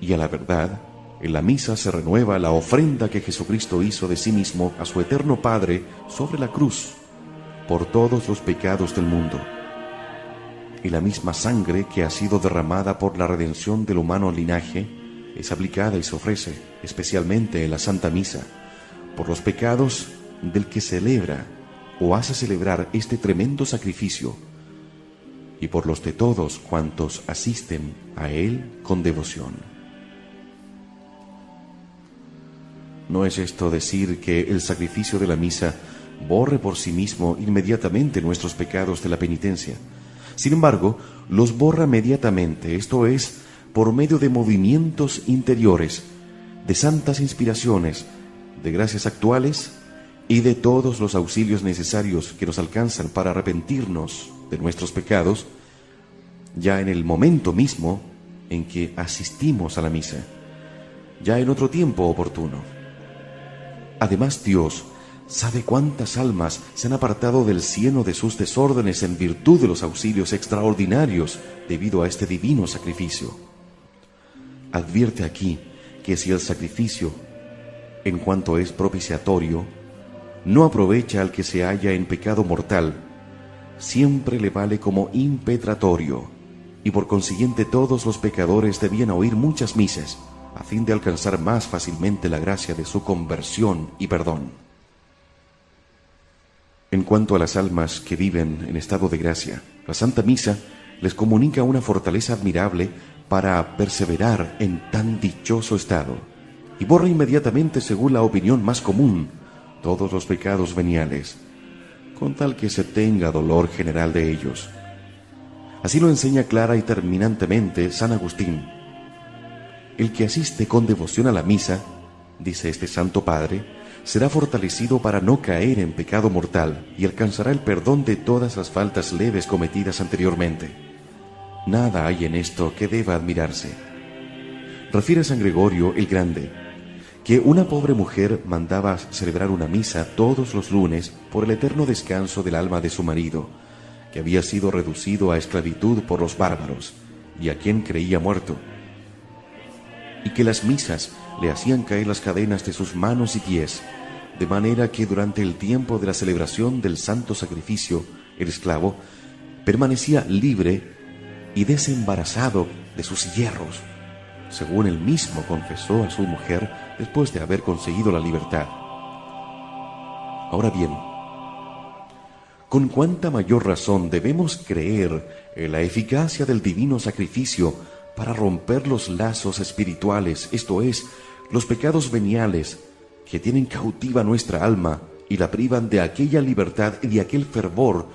Y a la verdad, en la misa se renueva la ofrenda que Jesucristo hizo de sí mismo a su eterno Padre sobre la cruz por todos los pecados del mundo. Y la misma sangre que ha sido derramada por la redención del humano linaje es aplicada y se ofrece, especialmente en la Santa Misa, por los pecados del que celebra o hace celebrar este tremendo sacrificio y por los de todos cuantos asisten a él con devoción. No es esto decir que el sacrificio de la misa borre por sí mismo inmediatamente nuestros pecados de la penitencia. Sin embargo, los borra mediatamente, esto es, por medio de movimientos interiores, de santas inspiraciones, de gracias actuales y de todos los auxilios necesarios que nos alcanzan para arrepentirnos de nuestros pecados, ya en el momento mismo en que asistimos a la misa, ya en otro tiempo oportuno. Además, Dios sabe cuántas almas se han apartado del cieno de sus desórdenes en virtud de los auxilios extraordinarios debido a este divino sacrificio. Advierte aquí que si el sacrificio, en cuanto es propiciatorio, no aprovecha al que se halla en pecado mortal, siempre le vale como impetratorio, y por consiguiente todos los pecadores debían oír muchas misas, a fin de alcanzar más fácilmente la gracia de su conversión y perdón. En cuanto a las almas que viven en estado de gracia, la Santa Misa les comunica una fortaleza admirable para perseverar en tan dichoso estado, y borra inmediatamente, según la opinión más común, todos los pecados veniales, con tal que se tenga dolor general de ellos. Así lo enseña clara y terminantemente San Agustín. El que asiste con devoción a la misa, dice este Santo Padre, será fortalecido para no caer en pecado mortal y alcanzará el perdón de todas las faltas leves cometidas anteriormente. Nada hay en esto que deba admirarse. Refiere San Gregorio el Grande que una pobre mujer mandaba celebrar una misa todos los lunes por el eterno descanso del alma de su marido, que había sido reducido a esclavitud por los bárbaros y a quien creía muerto, y que las misas le hacían caer las cadenas de sus manos y pies, de manera que durante el tiempo de la celebración del santo sacrificio, el esclavo permanecía libre y desembarazado de sus hierros, según él mismo confesó a su mujer después de haber conseguido la libertad. Ahora bien, con cuánta mayor razón debemos creer en la eficacia del divino sacrificio para romper los lazos espirituales, esto es, los pecados veniales que tienen cautiva nuestra alma y la privan de aquella libertad y de aquel fervor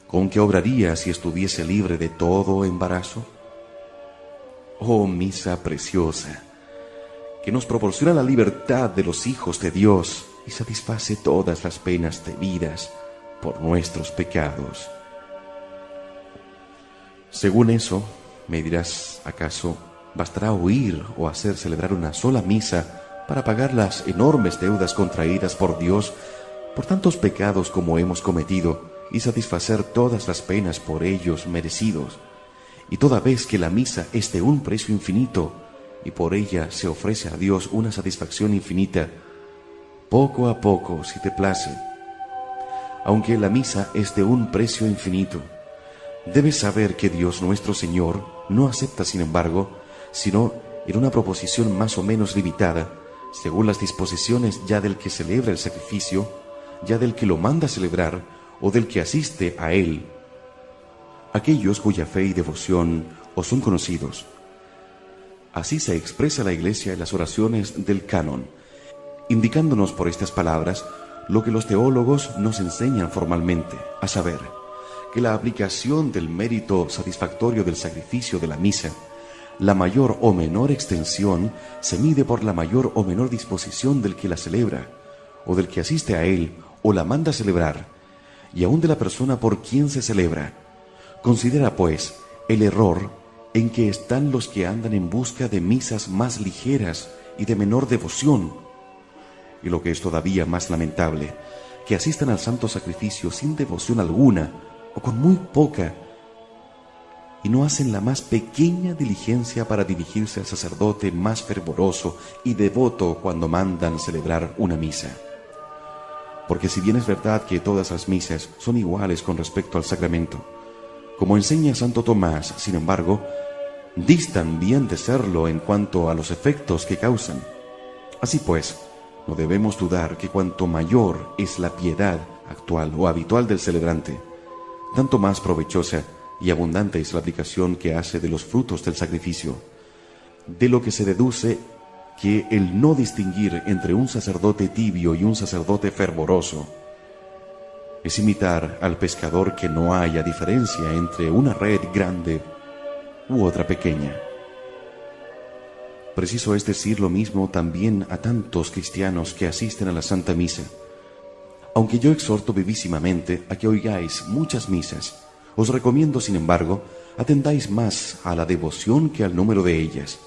con que obraría si estuviese libre de todo embarazo. Oh misa preciosa, que nos proporciona la libertad de los hijos de Dios y satisface todas las penas debidas por nuestros pecados. Según eso, me dirás, ¿acaso bastará oír o hacer celebrar una sola misa para pagar las enormes deudas contraídas por Dios por tantos pecados como hemos cometido y satisfacer todas las penas por ellos merecidos? Y toda vez que la misa es de un precio infinito y por ella se ofrece a Dios una satisfacción infinita, poco a poco, si te place, aunque la misa es de un precio infinito, debes saber que Dios nuestro Señor no acepta, sin embargo, sino en una proposición más o menos limitada, según las disposiciones ya del que celebra el sacrificio, ya del que lo manda celebrar o del que asiste a él, aquellos cuya fe y devoción os son conocidos. Así se expresa la Iglesia en las oraciones del canon, indicándonos por estas palabras lo que los teólogos nos enseñan formalmente, a saber, que la aplicación del mérito satisfactorio del sacrificio de la misa, la mayor o menor extensión, se mide por la mayor o menor disposición del que la celebra, o del que asiste a él, o la manda celebrar, y aun de la persona por quien se celebra. Considera, pues, el error en que están los que andan en busca de misas más ligeras y de menor devoción, y lo que es todavía más lamentable, que asistan al santo sacrificio sin devoción alguna o con muy poca, y no hacen la más pequeña diligencia para dirigirse al sacerdote más fervoroso y devoto cuando mandan celebrar una misa. Porque si bien es verdad que todas las misas son iguales con respecto al sacramento, como enseña Santo Tomás, sin embargo, distan bien de serlo en cuanto a los efectos que causan. Así pues, no debemos dudar que cuanto mayor es la piedad actual o habitual del celebrante, tanto más provechosa y abundante es la aplicación que hace de los frutos del sacrificio, de lo que se deduce que el no distinguir entre un sacerdote tibio y un sacerdote fervoroso es imitar al pescador que no haya diferencia entre una red grande u otra pequeña. Preciso es decir lo mismo también a tantos cristianos que asisten a la Santa Misa. Aunque yo exhorto vivísimamente a que oigáis muchas misas, os recomiendo, sin embargo, atendáis más a la devoción que al número de ellas.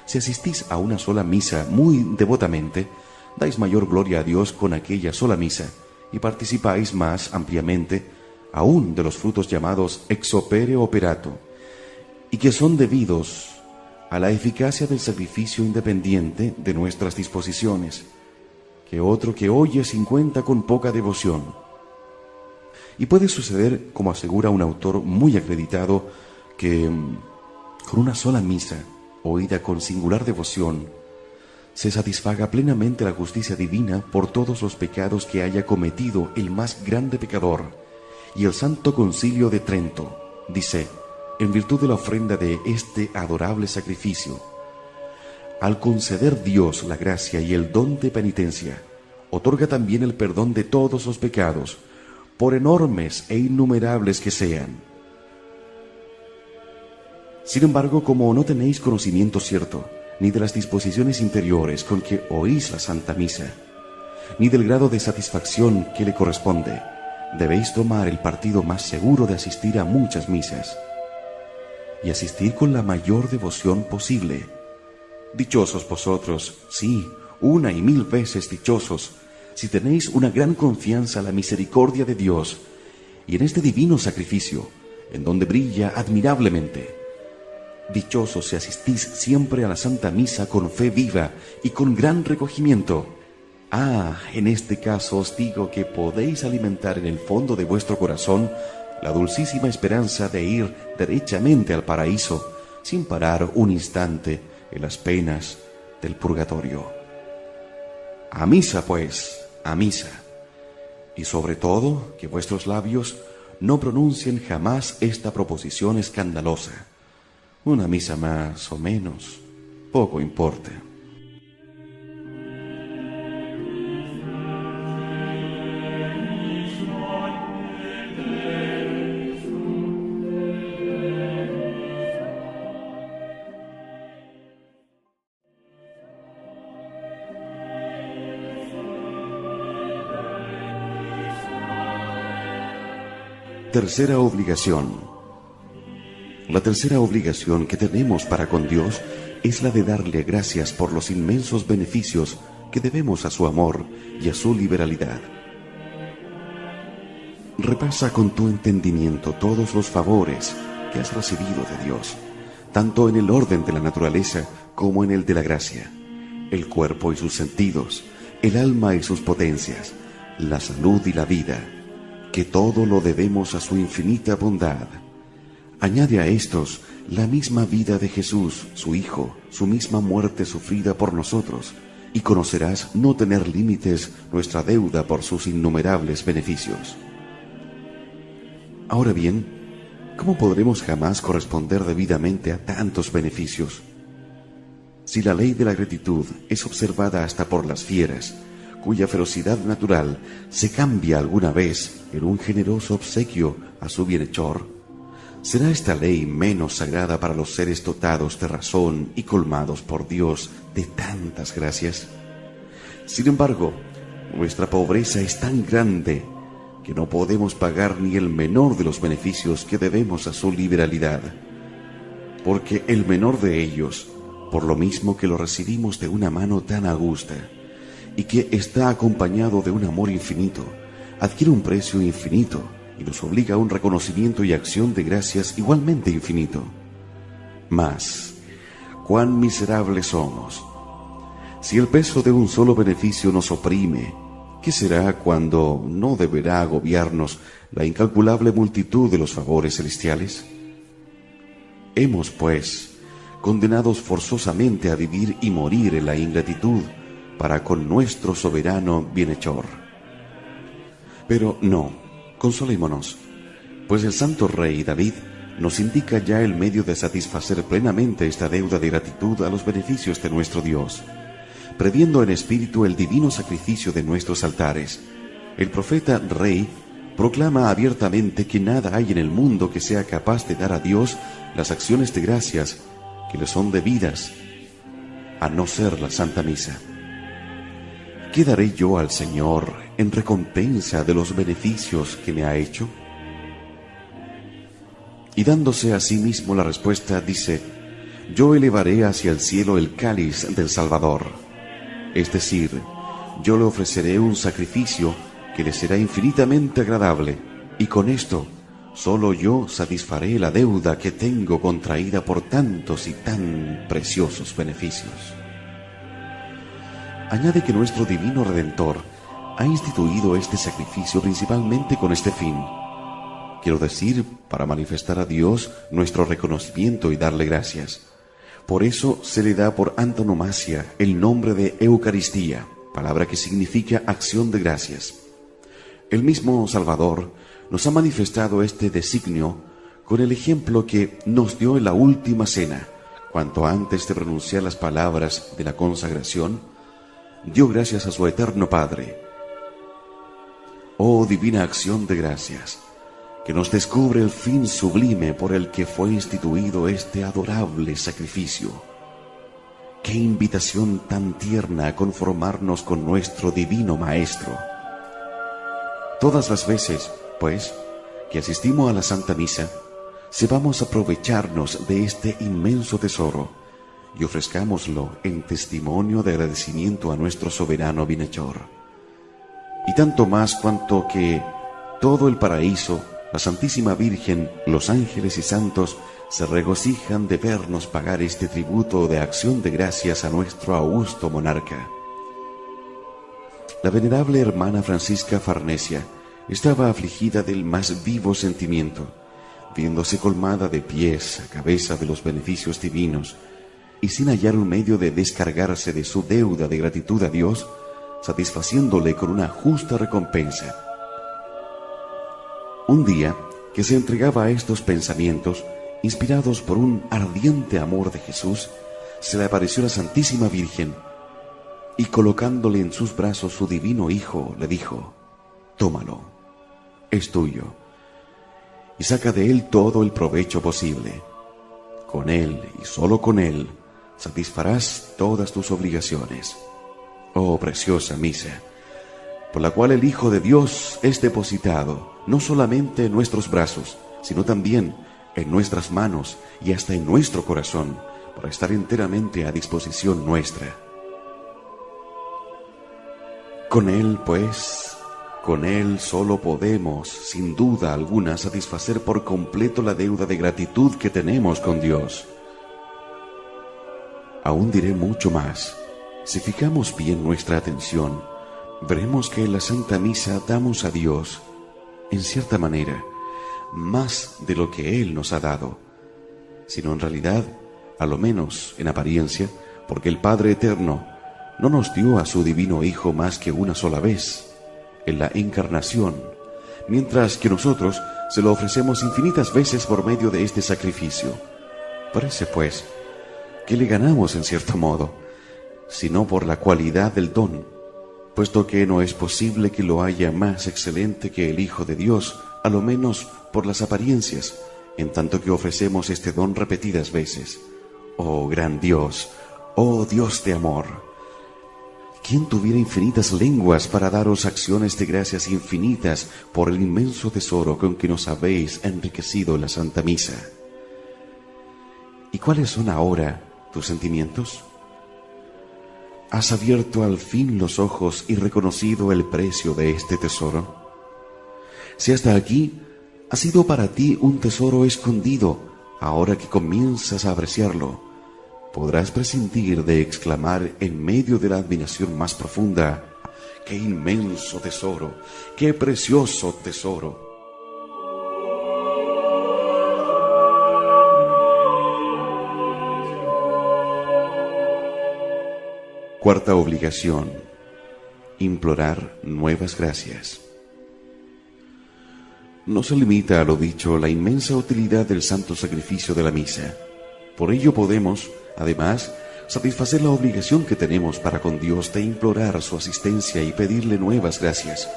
Si asistís a una sola misa muy devotamente, dais mayor gloria a Dios con aquella sola misa y participáis más ampliamente aún de los frutos llamados ex opere operato, y que son debidos a la eficacia del sacrificio independiente de nuestras disposiciones, que otro que oye sin cuenta con poca devoción. Y puede suceder, como asegura un autor muy acreditado, que con una sola misa, oída con singular devoción, se satisfaga plenamente la justicia divina por todos los pecados que haya cometido el más grande pecador. Y el Santo Concilio de Trento dice, en virtud de la ofrenda de este adorable sacrificio, al conceder Dios la gracia y el don de penitencia, otorga también el perdón de todos los pecados, por enormes e innumerables que sean. Sin embargo, como no tenéis conocimiento cierto, ni de las disposiciones interiores con que oís la Santa Misa, ni del grado de satisfacción que le corresponde, debéis tomar el partido más seguro de asistir a muchas misas, y asistir con la mayor devoción posible. Dichosos vosotros, sí, 1 y 1000 veces dichosos, si tenéis una gran confianza en la misericordia de Dios y en este divino sacrificio, en donde brilla admirablemente. Dichosos si asistís siempre a la Santa Misa con fe viva y con gran recogimiento. En este caso os digo que podéis alimentar en el fondo de vuestro corazón la dulcísima esperanza de ir derechamente al paraíso, sin parar un instante en las penas del purgatorio. A misa, pues, a misa. Y sobre todo, que vuestros labios no pronuncien jamás esta proposición escandalosa. Una misa más o menos, poco importa. Tercera obligación. La tercera obligación que tenemos para con Dios es la de darle gracias por los inmensos beneficios que debemos a su amor y a su liberalidad. Repasa con tu entendimiento todos los favores que has recibido de Dios, tanto en el orden de la naturaleza como en el de la gracia, el cuerpo y sus sentidos, el alma y sus potencias, la salud y la vida, que todo lo debemos a su infinita bondad. Añade a estos la misma vida de Jesús, su Hijo, su misma muerte sufrida por nosotros, y conocerás no tener límites nuestra deuda por sus innumerables beneficios. Ahora bien, ¿cómo podremos jamás corresponder debidamente a tantos beneficios? Si la ley de la gratitud es observada hasta por las fieras, cuya ferocidad natural se cambia alguna vez en un generoso obsequio a su bienhechor, ¿será esta ley menos sagrada para los seres dotados de razón y colmados por Dios de tantas gracias? Sin embargo, nuestra pobreza es tan grande que no podemos pagar ni el menor de los beneficios que debemos a su liberalidad, porque el menor de ellos, por lo mismo que lo recibimos de una mano tan augusta, y que está acompañado de un amor infinito, adquiere un precio infinito y nos obliga a un reconocimiento y acción de gracias igualmente infinito. Mas, cuán miserables somos. Si el peso de un solo beneficio nos oprime, ¿qué será cuando no deberá agobiarnos la incalculable multitud de los favores celestiales? Hemos, pues, condenados forzosamente a vivir y morir en la ingratitud para con nuestro soberano bienhechor. Pero no, consolémonos, pues el santo rey David nos indica ya el medio de satisfacer plenamente esta deuda de gratitud a los beneficios de nuestro Dios, previendo en espíritu el divino sacrificio de nuestros altares. El profeta rey proclama abiertamente que nada hay en el mundo que sea capaz de dar a Dios las acciones de gracias que le son debidas, a no ser la Santa Misa. ¿Qué daré yo al Señor en recompensa de los beneficios que me ha hecho? Y dándose a sí mismo la respuesta, dice: yo elevaré hacia el cielo el cáliz del Salvador. Es decir, yo le ofreceré un sacrificio que le será infinitamente agradable, y con esto solo yo satisfaré la deuda que tengo contraída por tantos y tan preciosos beneficios. Añade que nuestro divino Redentor ha instituido este sacrificio principalmente con este fin. Quiero decir, para manifestar a Dios nuestro reconocimiento y darle gracias. Por eso se le da por antonomasia el nombre de Eucaristía, palabra que significa acción de gracias. El mismo Salvador nos ha manifestado este designio con el ejemplo que nos dio en la última cena, cuando antes de pronunciar las palabras de la consagración, dio gracias a su eterno Padre. Oh divina acción de gracias, que nos descubre el fin sublime por el que fue instituido este adorable sacrificio. ¡Qué invitación tan tierna a conformarnos con nuestro divino Maestro! Todas las veces, pues, que asistimos a la Santa Misa, sepamos aprovecharnos de este inmenso tesoro y ofrezcámoslo en testimonio de agradecimiento a nuestro soberano bienhechor. Y tanto más cuanto que todo el paraíso, la Santísima Virgen, los ángeles y santos se regocijan de vernos pagar este tributo de acción de gracias a nuestro augusto monarca. La venerable hermana Francisca Farnesia estaba afligida del más vivo sentimiento, viéndose colmada de pies a cabeza de los beneficios divinos, y sin hallar un medio de descargarse de su deuda de gratitud a Dios, satisfaciéndole con una justa recompensa. Un día que se entregaba a estos pensamientos, inspirados por un ardiente amor de Jesús, se le apareció la Santísima Virgen, y colocándole en sus brazos su divino Hijo, le dijo: tómalo, es tuyo, y saca de él todo el provecho posible. Con él, y solo con él, satisfarás todas tus obligaciones. Oh preciosa misa, por la cual el Hijo de Dios es depositado, no solamente en nuestros brazos, sino también en nuestras manos y hasta en nuestro corazón, para estar enteramente a disposición nuestra. Con Él, pues, con Él solo podemos, sin duda alguna, satisfacer por completo la deuda de gratitud que tenemos con Dios. Aún diré mucho más. Si fijamos bien nuestra atención, veremos que en la Santa Misa damos a Dios, en cierta manera, más de lo que Él nos ha dado, sino en realidad, a lo menos en apariencia, porque el Padre Eterno no nos dio a su divino Hijo más que una sola vez, en la encarnación, mientras que nosotros se lo ofrecemos infinitas veces por medio de este sacrificio. Parece, pues, que le ganamos en cierto modo, sino por la cualidad del don, puesto que no es posible que lo haya más excelente que el Hijo de Dios, a lo menos por las apariencias, en tanto que ofrecemos este don repetidas veces. Oh gran Dios, oh Dios de amor, ¿quién tuviera infinitas lenguas para daros acciones de gracias infinitas por el inmenso tesoro con que nos habéis enriquecido en la Santa Misa? ¿Y cuáles son ahora tus sentimientos? ¿Has abierto al fin los ojos y reconocido el precio de este tesoro? Si hasta aquí ha sido para ti un tesoro escondido, ahora que comienzas a apreciarlo, podrás prescindir de exclamar en medio de la admiración más profunda: ¡qué inmenso tesoro! ¡Qué precioso tesoro! Cuarta obligación: implorar nuevas gracias. No se limita a lo dicho la inmensa utilidad del santo sacrificio de la misa. Por ello podemos, además, satisfacer la obligación que tenemos para con Dios de implorar su asistencia y pedirle nuevas gracias.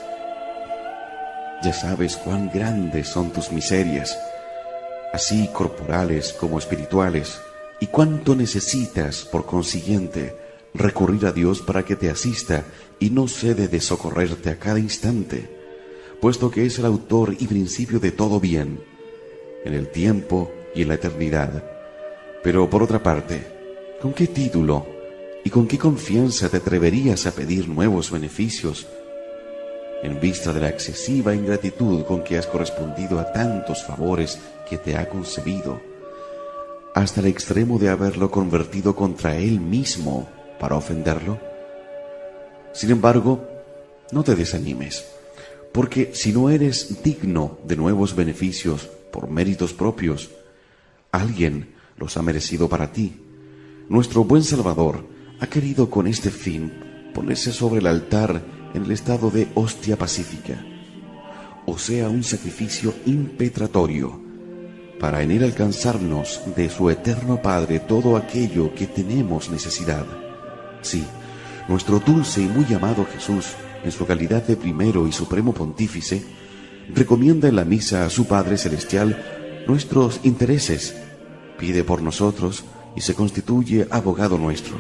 Ya sabes cuán grandes son tus miserias, así corporales como espirituales, y cuánto necesitas, por consiguiente, recurrir a Dios para que te asista y no cede de socorrerte a cada instante, puesto que es el autor y principio de todo bien, en el tiempo y en la eternidad. Pero por otra parte, ¿con qué título y con qué confianza te atreverías a pedir nuevos beneficios en vista de la excesiva ingratitud con que has correspondido a tantos favores que te ha concedido, hasta el extremo de haberlo convertido contra él mismo para ofenderlo? Sin embargo, no te desanimes, porque si no eres digno de nuevos beneficios por méritos propios, alguien los ha merecido para ti. Nuestro buen Salvador ha querido con este fin ponerse sobre el altar en el estado de hostia pacífica, o sea, un sacrificio impetratorio, para en él alcanzarnos de su eterno Padre todo aquello que tenemos necesidad. Sí, nuestro dulce y muy amado Jesús, en su calidad de primero y supremo pontífice, recomienda en la misa a su Padre Celestial nuestros intereses, pide por nosotros y se constituye abogado nuestro.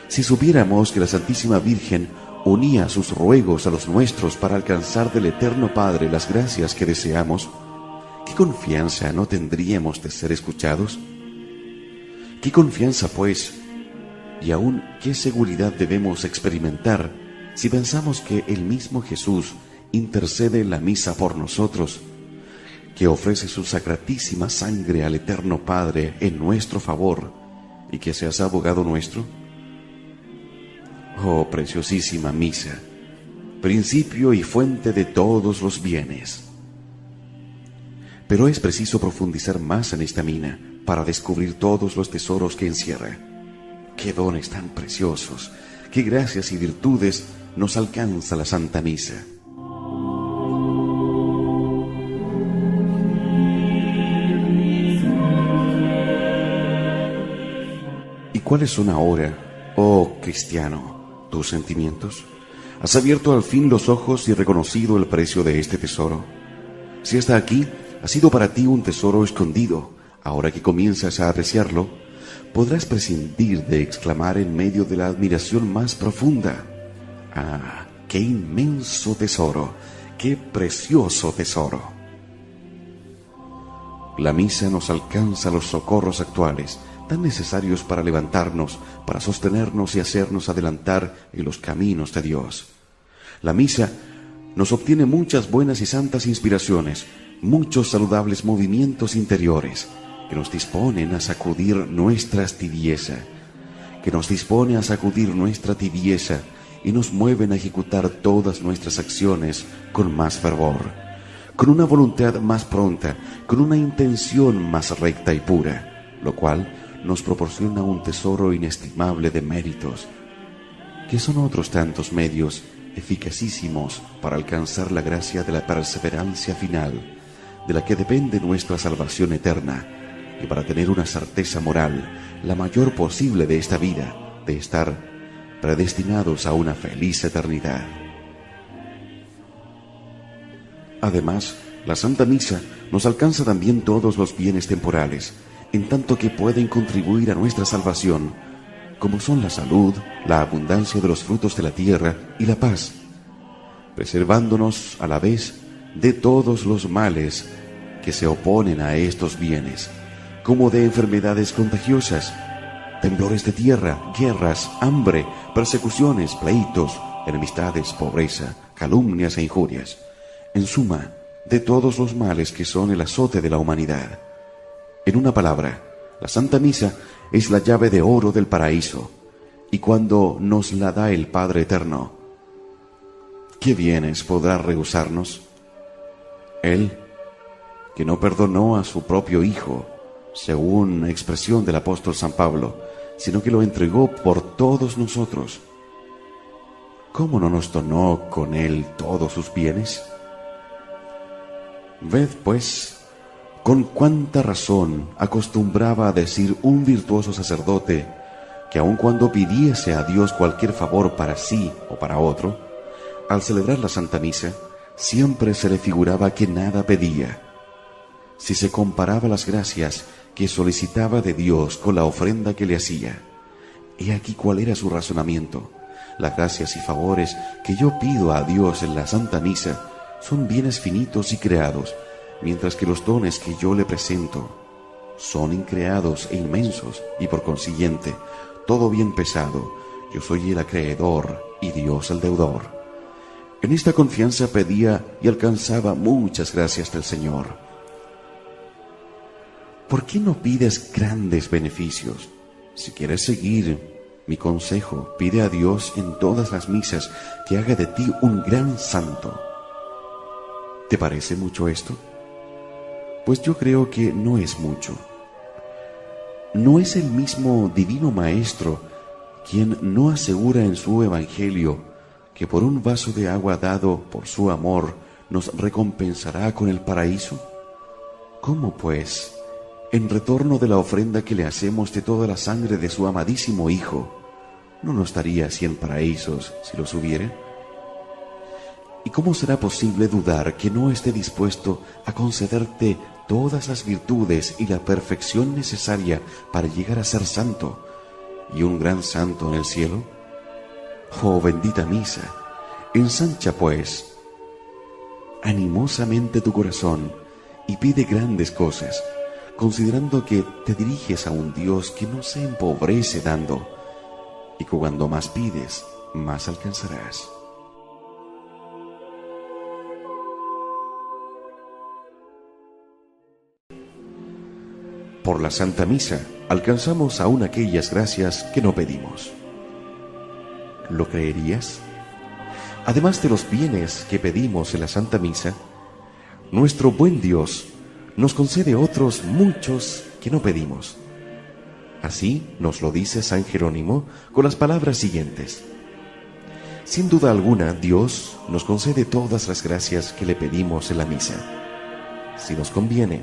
Si supiéramos que la Santísima Virgen unía sus ruegos a los nuestros para alcanzar del Eterno Padre las gracias que deseamos, ¿qué confianza no tendríamos de ser escuchados? ¿Qué confianza, pues, y aún qué seguridad debemos experimentar si pensamos que el mismo Jesús intercede en la misa por nosotros, que ofrece su sacratísima sangre al Eterno Padre en nuestro favor y que se hace abogado nuestro? Oh, preciosísima misa, principio y fuente de todos los bienes. Pero es preciso profundizar más en esta mina para descubrir todos los tesoros que encierra. ¡Qué dones tan preciosos! ¡Qué gracias y virtudes nos alcanza la Santa Misa! ¿Y cuáles son ahora, oh cristiano, tus sentimientos? ¿Has abierto al fin los ojos y reconocido el precio de este tesoro? Si hasta aquí ha sido para ti un tesoro escondido, ahora que comienzas a apreciarlo, podrás prescindir de exclamar en medio de la admiración más profunda: ¡ah, qué inmenso tesoro! ¡Qué precioso tesoro! La misa nos alcanza los socorros actuales, tan necesarios para levantarnos, para sostenernos y hacernos adelantar en los caminos de Dios. La misa nos obtiene muchas buenas y santas inspiraciones, muchos saludables movimientos interiores, que nos disponen a sacudir nuestra tibieza, y nos mueven a ejecutar todas nuestras acciones con más fervor, con una voluntad más pronta, con una intención más recta y pura, lo cual nos proporciona un tesoro inestimable de méritos, que son otros tantos medios eficacísimos para alcanzar la gracia de la perseverancia final, de la que depende nuestra salvación eterna, y para tener una certeza moral, la mayor posible de esta vida, de estar predestinados a una feliz eternidad. Además, la Santa Misa nos alcanza también todos los bienes temporales, en tanto que pueden contribuir a nuestra salvación, como son la salud, la abundancia de los frutos de la tierra y la paz, preservándonos a la vez de todos los males que se oponen a estos bienes, como de enfermedades contagiosas, temblores de tierra, guerras, hambre, persecuciones, pleitos, enemistades, pobreza, calumnias e injurias. En suma, de todos los males que son el azote de la humanidad. En una palabra, la Santa Misa es la llave de oro del paraíso, y cuando nos la da el Padre Eterno, ¿qué bienes podrá rehusarnos? Él, que no perdonó a su propio Hijo, según expresión del apóstol San Pablo, sino que lo entregó por todos nosotros, ¿cómo no nos donó con él todos sus bienes? Ved, pues, con cuánta razón acostumbraba a decir un virtuoso sacerdote que aun cuando pidiese a Dios cualquier favor para sí o para otro, al celebrar la Santa Misa, siempre se le figuraba que nada pedía. Si se comparaba las gracias que solicitaba de Dios con la ofrenda que le hacía, he aquí cuál era su razonamiento. Las gracias y favores que yo pido a Dios en la Santa Misa son bienes finitos y creados, mientras que los dones que yo le presento son increados e inmensos, y por consiguiente, todo bien pesado, yo soy el acreedor y Dios el deudor. En esta confianza pedía y alcanzaba muchas gracias del Señor. ¿Por qué no pides grandes beneficios? Si quieres seguir mi consejo, pide a Dios en todas las misas que haga de ti un gran santo. ¿Te parece mucho esto? Pues yo creo que no es mucho. ¿No es el mismo Divino Maestro quien no asegura en su Evangelio que por un vaso de agua dado por su amor nos recompensará con el paraíso? ¿Cómo pues, en retorno de la ofrenda que le hacemos de toda la sangre de su amadísimo Hijo, no nos daría 100 paraísos si los hubiere? ¿Y cómo será posible dudar que no esté dispuesto a concederte todas las virtudes y la perfección necesaria para llegar a ser santo, y un gran santo en el cielo? Oh bendita Misa, ensancha pues animosamente tu corazón y pide grandes cosas, considerando que te diriges a un Dios que no se empobrece dando, y que cuando más pides, más alcanzarás. Por la Santa Misa alcanzamos aún aquellas gracias que no pedimos. ¿Lo creerías? Además de los bienes que pedimos en la Santa Misa, nuestro buen Dios nos concede otros muchos que no pedimos. Así nos lo dice San Jerónimo con las palabras siguientes: sin duda alguna, Dios nos concede todas las gracias que le pedimos en la misa, si nos conviene.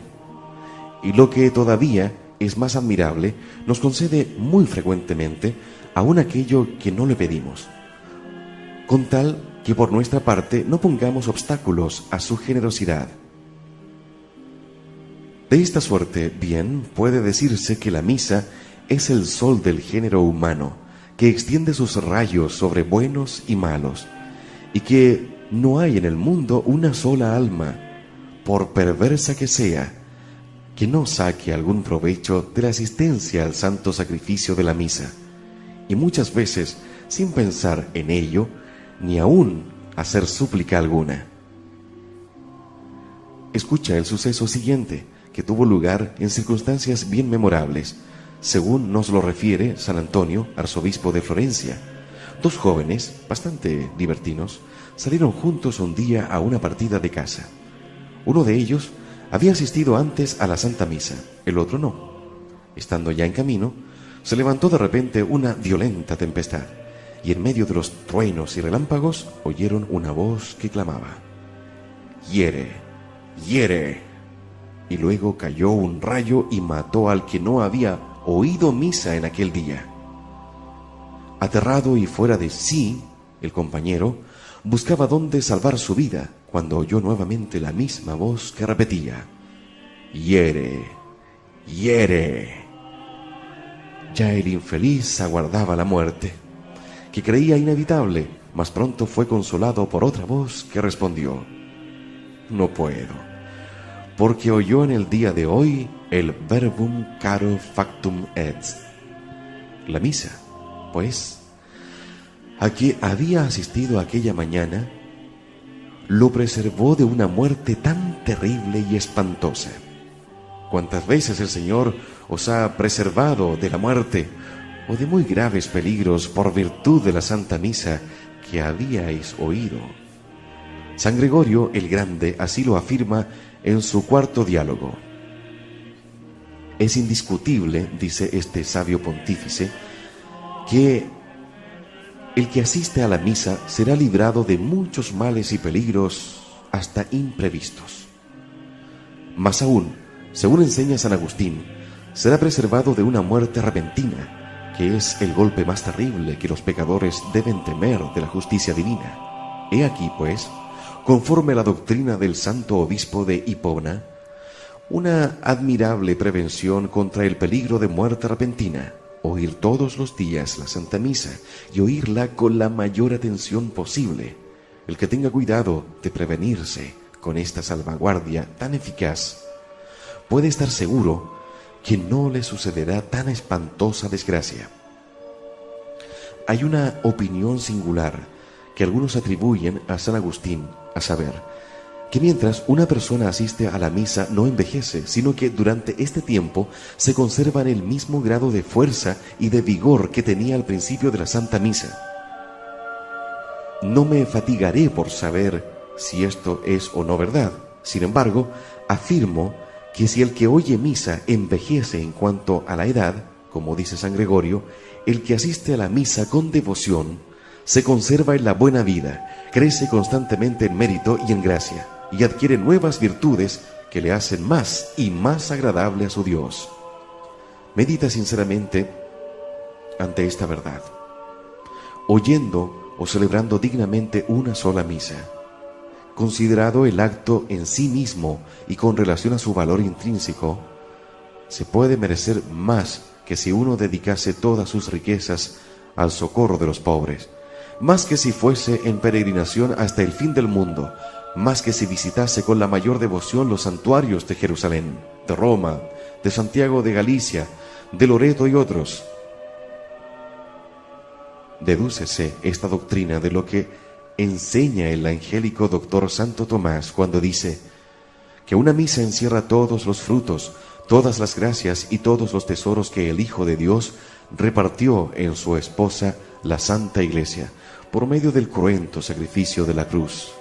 Y lo que todavía es más admirable, nos concede muy frecuentemente aún aquello que no le pedimos, con tal que por nuestra parte no pongamos obstáculos a su generosidad. De esta suerte, bien, puede decirse que la misa es el sol del género humano, que extiende sus rayos sobre buenos y malos, y que no hay en el mundo una sola alma, por perversa que sea, que no saque algún provecho de la asistencia al santo sacrificio de la misa, y muchas veces sin pensar en ello, ni aún hacer súplica alguna. Escucha el suceso siguiente, que tuvo lugar en circunstancias bien memorables, según nos lo refiere San Antonio, arzobispo de Florencia. Dos jóvenes, bastante libertinos, salieron juntos un día a una partida de caza. Uno de ellos había asistido antes a la Santa Misa, el otro no. Estando ya en camino, se levantó de repente una violenta tempestad, y en medio de los truenos y relámpagos oyeron una voz que clamaba: «¡Hiere! ¡Hiere!». Y luego cayó un rayo y mató al que no había oído misa en aquel día. Aterrado y fuera de sí, el compañero buscaba dónde salvar su vida, cuando oyó nuevamente la misma voz que repetía: «¡Hiere! ¡Hiere!». Ya el infeliz aguardaba la muerte, que creía inevitable, mas pronto fue consolado por otra voz que respondió: «No puedo, porque oyó en el día de hoy el verbum caro factum est». La misa, pues, a que había asistido aquella mañana, lo preservó de una muerte tan terrible y espantosa. ¿Cuántas veces el Señor os ha preservado de la muerte o de muy graves peligros por virtud de la Santa Misa que habíais oído? San Gregorio el Grande así lo afirma en su cuarto diálogo. Es indiscutible, dice este sabio pontífice, que el que asiste a la misa será librado de muchos males y peligros hasta imprevistos. Más aún, según enseña San Agustín, será preservado de una muerte repentina, que es el golpe más terrible que los pecadores deben temer de la justicia divina. He aquí, pues, conforme a la doctrina del santo obispo de Hipona, una admirable prevención contra el peligro de muerte repentina: oír todos los días la Santa Misa y oírla con la mayor atención posible. El que tenga cuidado de prevenirse con esta salvaguardia tan eficaz puede estar seguro que no le sucederá tan espantosa desgracia. Hay una opinión singular que algunos atribuyen a San Agustín, a saber, que mientras una persona asiste a la misa no envejece, sino que durante este tiempo se conserva en el mismo grado de fuerza y de vigor que tenía al principio de la Santa Misa. No me fatigaré por saber si esto es o no verdad. Sin embargo, afirmo que si el que oye misa envejece en cuanto a la edad, como dice San Gregorio, el que asiste a la misa con devoción se conserva en la buena vida, crece constantemente en mérito y en gracia, y adquiere nuevas virtudes que le hacen más y más agradable a su Dios. Medita sinceramente ante esta verdad, oyendo o celebrando dignamente una sola misa. Considerado el acto en sí mismo y con relación a su valor intrínseco, se puede merecer más que si uno dedicase todas sus riquezas al socorro de los pobres, más que si fuese en peregrinación hasta el fin del mundo, más que si visitase con la mayor devoción los santuarios de Jerusalén, de Roma, de Santiago de Galicia, de Loreto y otros. Dedúcese esta doctrina de lo que enseña el angélico doctor Santo Tomás cuando dice que una misa encierra todos los frutos, todas las gracias y todos los tesoros que el Hijo de Dios repartió en su esposa, la Santa Iglesia, por medio del cruento sacrificio de la cruz.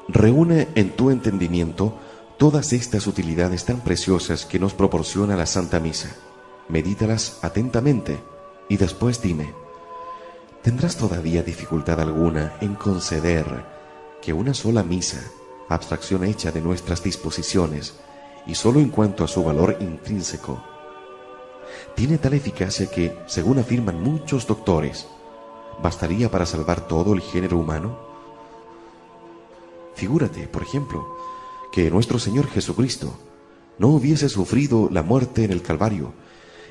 Reúne en tu entendimiento todas estas utilidades tan preciosas que nos proporciona la Santa Misa. Medítalas atentamente y después dime, ¿tendrás todavía dificultad alguna en conceder que una sola misa, abstracción hecha de nuestras disposiciones y solo en cuanto a su valor intrínseco, tiene tal eficacia que, según afirman muchos doctores, bastaría para salvar todo el género humano? Figúrate, por ejemplo, que nuestro Señor Jesucristo no hubiese sufrido la muerte en el Calvario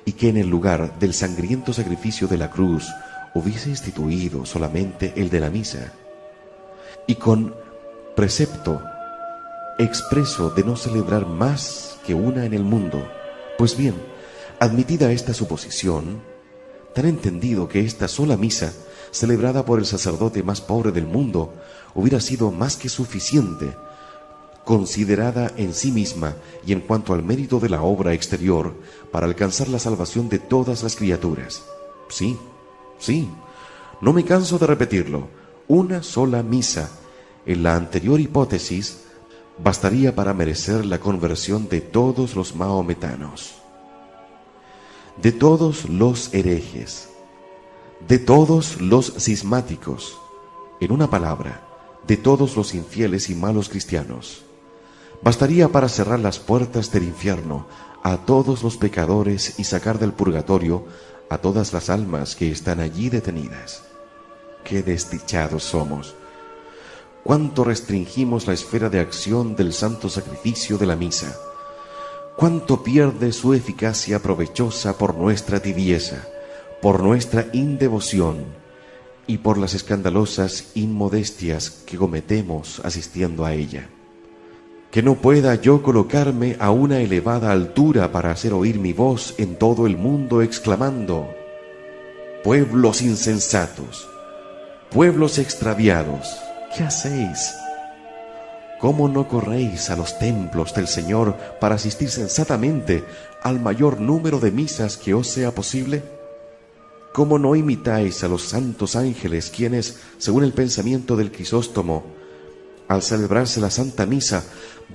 y que en el lugar del sangriento sacrificio de la cruz hubiese instituido solamente el de la misa, y con precepto expreso de no celebrar más que una en el mundo. Pues bien, admitida esta suposición, tan entendido que esta sola misa, celebrada por el sacerdote más pobre del mundo, hubiera sido más que suficiente, considerada en sí misma y en cuanto al mérito de la obra exterior, para alcanzar la salvación de todas las criaturas. Sí, no me canso de repetirlo, una sola misa, en la anterior hipótesis, bastaría para merecer la conversión de todos los mahometanos, de todos los herejes, de todos los cismáticos, en una palabra, de todos los infieles y malos cristianos. Bastaría para cerrar las puertas del infierno a todos los pecadores y sacar del purgatorio a todas las almas que están allí detenidas. ¡Qué desdichados somos! ¡Cuánto restringimos la esfera de acción del santo sacrificio de la misa! ¡Cuánto pierde su eficacia provechosa por nuestra tibieza, por nuestra indevoción y por las escandalosas inmodestias que cometemos asistiendo a ella! Que no pueda yo colocarme a una elevada altura para hacer oír mi voz en todo el mundo exclamando: Pueblos insensatos, pueblos extraviados, ¿qué hacéis? ¿Cómo no corréis a los templos del Señor para asistir sensatamente al mayor número de misas que os sea posible? ¿Cómo no imitáis a los santos ángeles, quienes, según el pensamiento del Crisóstomo, al celebrarse la Santa Misa,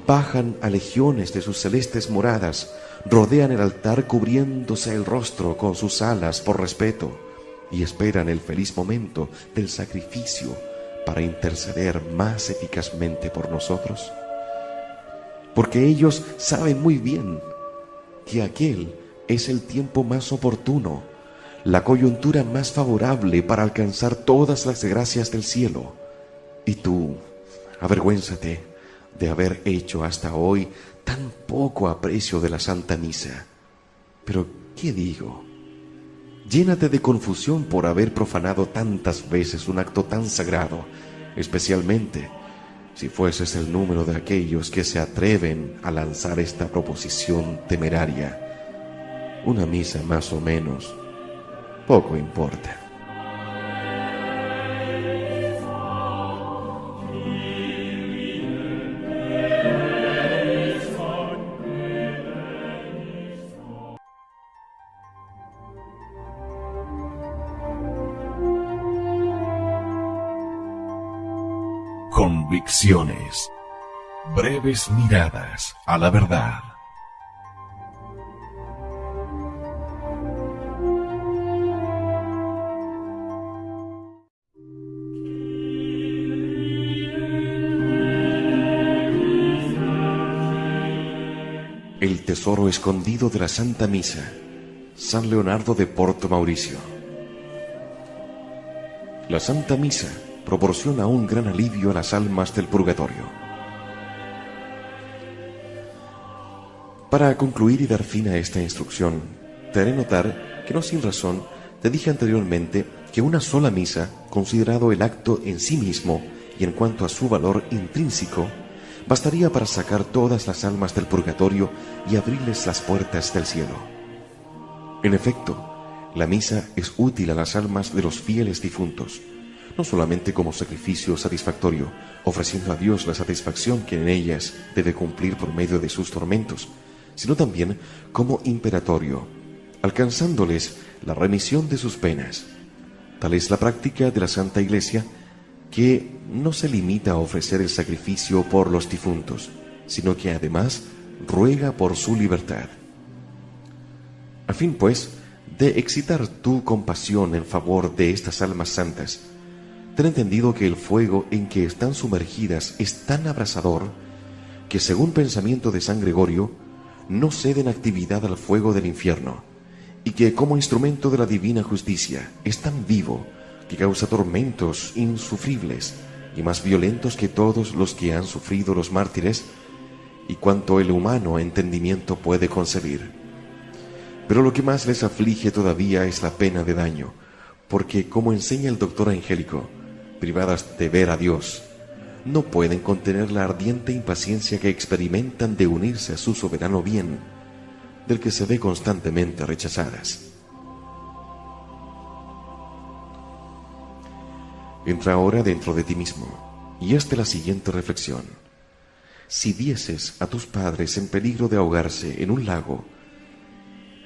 bajan a legiones de sus celestes moradas, rodean el altar cubriéndose el rostro con sus alas por respeto, y esperan el feliz momento del sacrificio para interceder más eficazmente por nosotros? Porque ellos saben muy bien que aquel es el tiempo más oportuno, la coyuntura más favorable para alcanzar todas las gracias del cielo. Y tú, avergüénzate de haber hecho hasta hoy tan poco aprecio de la Santa Misa. Pero, ¿qué digo? Llénate de confusión por haber profanado tantas veces un acto tan sagrado, especialmente si fueses el número de aquellos que se atreven a lanzar esta proposición temeraria. Una misa más o menos, poco importa. Convicciones. Breves miradas a la verdad. El tesoro escondido de la Santa Misa. San Leonardo de Porto Mauricio. La Santa Misa proporciona un gran alivio a las almas del purgatorio. Para concluir y dar fin a esta instrucción, te haré notar que no sin razón te dije anteriormente que una sola misa, considerado el acto en sí mismo y en cuanto a su valor intrínseco, bastaría para sacar todas las almas del purgatorio y abrirles las puertas del cielo. En efecto, la misa es útil a las almas de los fieles difuntos, no solamente como sacrificio satisfactorio, ofreciendo a Dios la satisfacción que en ellas debe cumplir por medio de sus tormentos, sino también como imperatorio, alcanzándoles la remisión de sus penas. Tal es la práctica de la Santa Iglesia, que no se limita a ofrecer el sacrificio por los difuntos, sino que además ruega por su libertad. A fin, pues, de excitar tu compasión en favor de estas almas santas, ten entendido que el fuego en que están sumergidas es tan abrasador que, según pensamiento de San Gregorio, no ceden actividad al fuego del infierno, y que como instrumento de la divina justicia es tan vivo que causa tormentos insufribles y más violentos que todos los que han sufrido los mártires y cuanto el humano entendimiento puede concebir. Pero lo que más les aflige todavía es la pena de daño, porque, como enseña el doctor Angélico, privadas de ver a Dios, no pueden contener la ardiente impaciencia que experimentan de unirse a su soberano bien, del que se ve constantemente rechazadas. Entra ahora dentro de ti mismo y hazte la siguiente reflexión. Si vieses a tus padres en peligro de ahogarse en un lago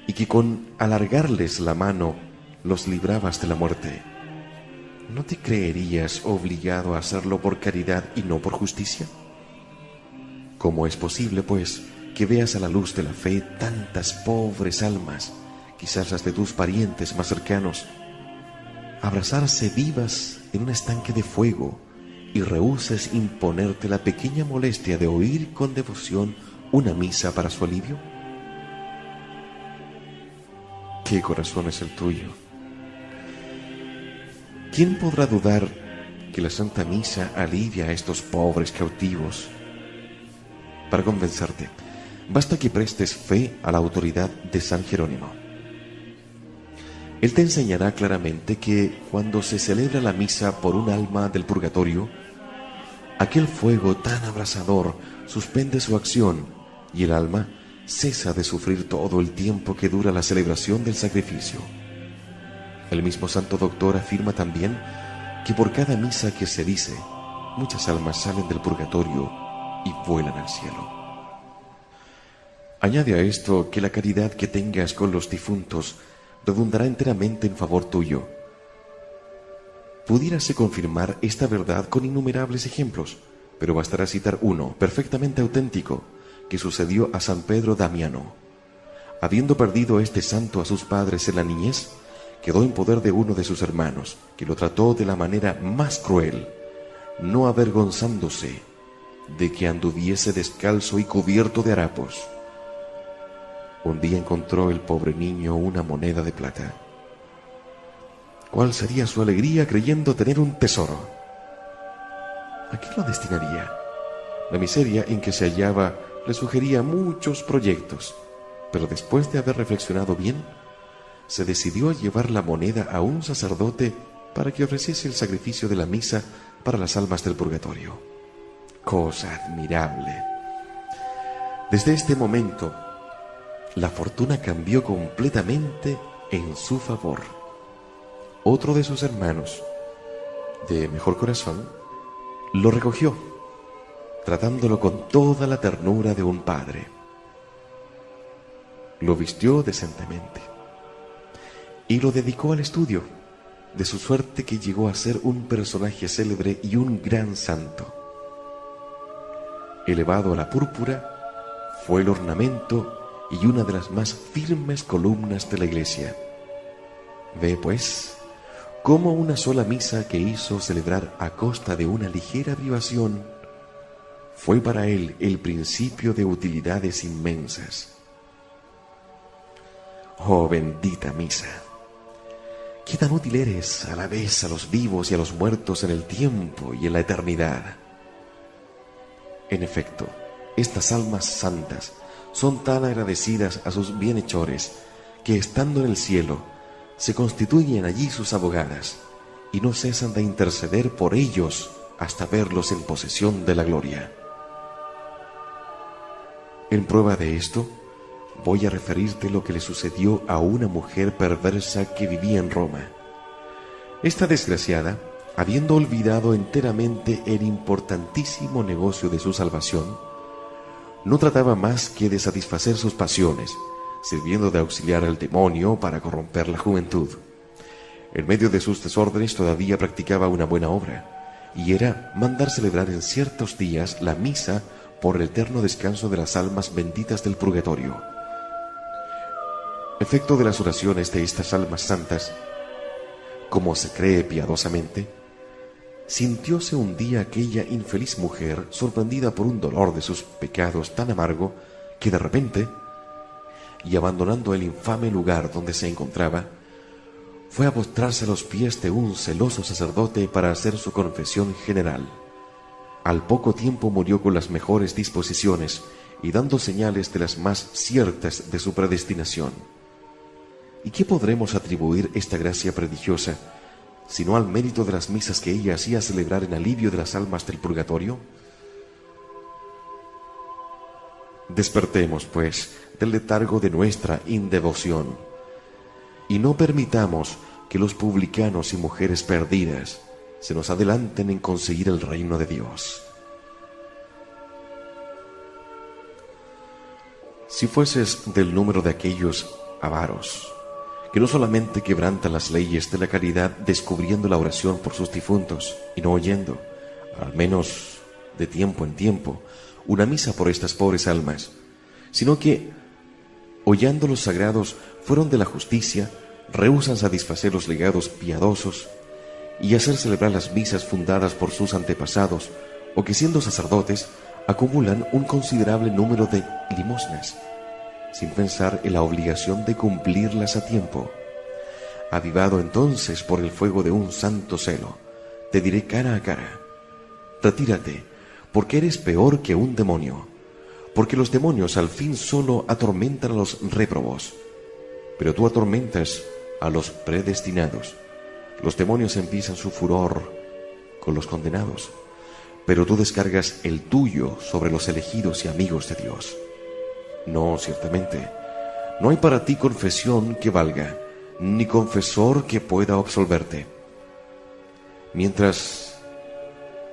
y que con alargarles la mano los librabas de la muerte, ¿no te creerías obligado a hacerlo por caridad y no por justicia? ¿Cómo es posible, pues, que veas a la luz de la fe tantas pobres almas, quizás las de tus parientes más cercanos, abrazarse vivas en un estanque de fuego y rehuses imponerte la pequeña molestia de oír con devoción una misa para su alivio? ¿Qué corazón es el tuyo? ¿Quién podrá dudar que la Santa Misa alivia a estos pobres cautivos? Para convencerte, basta que prestes fe a la autoridad de San Jerónimo. Él te enseñará claramente que cuando se celebra la misa por un alma del purgatorio, aquel fuego tan abrasador suspende su acción y el alma cesa de sufrir todo el tiempo que dura la celebración del sacrificio. El mismo santo doctor afirma también que por cada misa que se dice, muchas almas salen del purgatorio y vuelan al cielo. Añade a esto que la caridad que tengas con los difuntos redundará enteramente en favor tuyo. Pudiérase confirmar esta verdad con innumerables ejemplos, pero bastará citar uno perfectamente auténtico que sucedió a San Pedro Damiano. Habiendo perdido este santo a sus padres en la niñez, quedó en poder de uno de sus hermanos, que lo trató de la manera más cruel, no avergonzándose de que anduviese descalzo y cubierto de harapos. Un día encontró el pobre niño una moneda de plata. ¿Cuál sería su alegría creyendo tener un tesoro? ¿A qué lo destinaría? La miseria en que se hallaba le sugería muchos proyectos, pero después de haber reflexionado bien, se decidió a llevar la moneda a un sacerdote para que ofreciese el sacrificio de la misa para las almas del purgatorio. Cosa admirable. Desde este momento, la fortuna cambió completamente en su favor. Otro de sus hermanos, de mejor corazón, lo recogió, tratándolo con toda la ternura de un padre. Lo vistió decentemente y lo dedicó al estudio, de su suerte que llegó a ser un personaje célebre y un gran santo. Elevado a la púrpura, fue el ornamento y una de las más firmes columnas de la iglesia. Ve, pues, cómo una sola misa que hizo celebrar a costa de una ligera privación fue para él el principio de utilidades inmensas. Oh bendita misa, qué tan útil eres a la vez a los vivos y a los muertos en el tiempo y en la eternidad. En efecto, estas almas santas son tan agradecidas a sus bienhechores que, estando en el cielo, se constituyen allí sus abogadas y no cesan de interceder por ellos hasta verlos en posesión de la gloria. En prueba de esto, voy a referirte lo que le sucedió a una mujer perversa que vivía en Roma. Esta desgraciada, habiendo olvidado enteramente el importantísimo negocio de su salvación, no trataba más que de satisfacer sus pasiones, sirviendo de auxiliar al demonio para corromper la juventud. En medio de sus desórdenes todavía practicaba una buena obra, y era mandar celebrar en ciertos días la misa por el eterno descanso de las almas benditas del purgatorio. Efecto de las oraciones de estas almas santas, como se cree piadosamente, sintióse un día aquella infeliz mujer sorprendida por un dolor de sus pecados tan amargo que de repente, y abandonando el infame lugar donde se encontraba, fue a postrarse a los pies de un celoso sacerdote para hacer su confesión general. Al poco tiempo murió con las mejores disposiciones y dando señales de las más ciertas de su predestinación. ¿Y qué podremos atribuir esta gracia prodigiosa, sino al mérito de las misas que ella hacía celebrar en alivio de las almas del purgatorio? Despertemos, pues, del letargo de nuestra indevoción, y no permitamos que los publicanos y mujeres perdidas se nos adelanten en conseguir el reino de Dios. Si fueses del número de aquellos avaros, que no solamente quebrantan las leyes de la caridad descubriendo la oración por sus difuntos y no oyendo, al menos de tiempo en tiempo, una misa por estas pobres almas, sino que, hollando los sagrados, fueron de la justicia, rehúsan satisfacer los legados piadosos y hacer celebrar las misas fundadas por sus antepasados, o que siendo sacerdotes acumulan un considerable número de limosnas, sin pensar en la obligación de cumplirlas a tiempo. Avivado entonces por el fuego de un santo celo, te diré cara a cara: retírate, porque eres peor que un demonio, porque los demonios al fin solo atormentan a los réprobos, pero tú atormentas a los predestinados. Los demonios empiezan su furor con los condenados, pero tú descargas el tuyo sobre los elegidos y amigos de Dios. No, ciertamente, no hay para ti confesión que valga, ni confesor que pueda absolverte. Mientras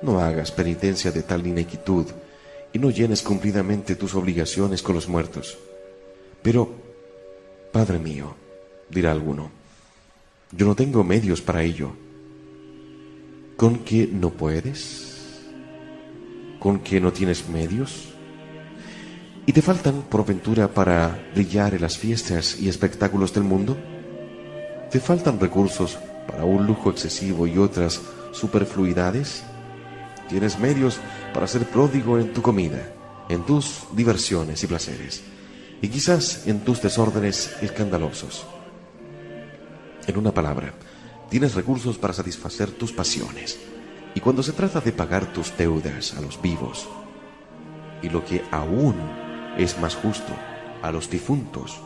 no hagas penitencia de tal inequitud y no llenes cumplidamente tus obligaciones con los muertos. Pero, Padre mío, dirá alguno, yo no tengo medios para ello. ¿Con qué no puedes? ¿Con qué no tienes medios? ¿Y te faltan, por ventura, para brillar en las fiestas y espectáculos del mundo? ¿Te faltan recursos para un lujo excesivo y otras superfluidades? ¿Tienes medios para ser pródigo en tu comida, en tus diversiones y placeres, y quizás en tus desórdenes escandalosos? En una palabra, tienes recursos para satisfacer tus pasiones, y cuando se trata de pagar tus deudas a los vivos, y lo que aún es más justo, a los difuntos,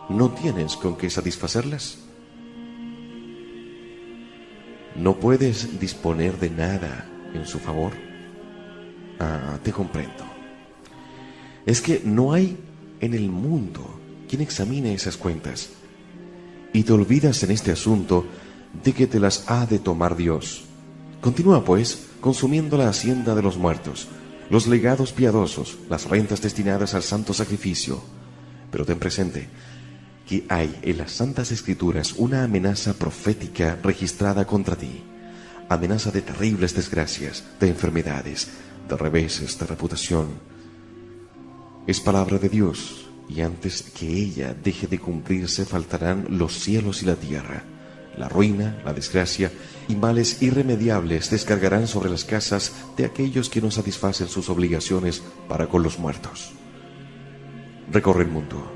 ¿no tienes con qué satisfacerlas? ¿No puedes disponer de nada en su favor? Ah, te comprendo. Es que no hay en el mundo quien examine esas cuentas, y te olvidas en este asunto de que te las ha de tomar Dios. Continúa, pues, consumiendo la hacienda de los muertos, los legados piadosos, las rentas destinadas al santo sacrificio. Pero ten presente que hay en las Santas Escrituras una amenaza profética registrada contra ti, amenaza de terribles desgracias, de enfermedades, de reveses, de reputación. Es palabra de Dios, y antes que ella deje de cumplirse faltarán los cielos y la tierra. La ruina, la desgracia y males irremediables descargarán sobre las casas de aquellos que no satisfacen sus obligaciones para con los muertos. Recorre el mundo,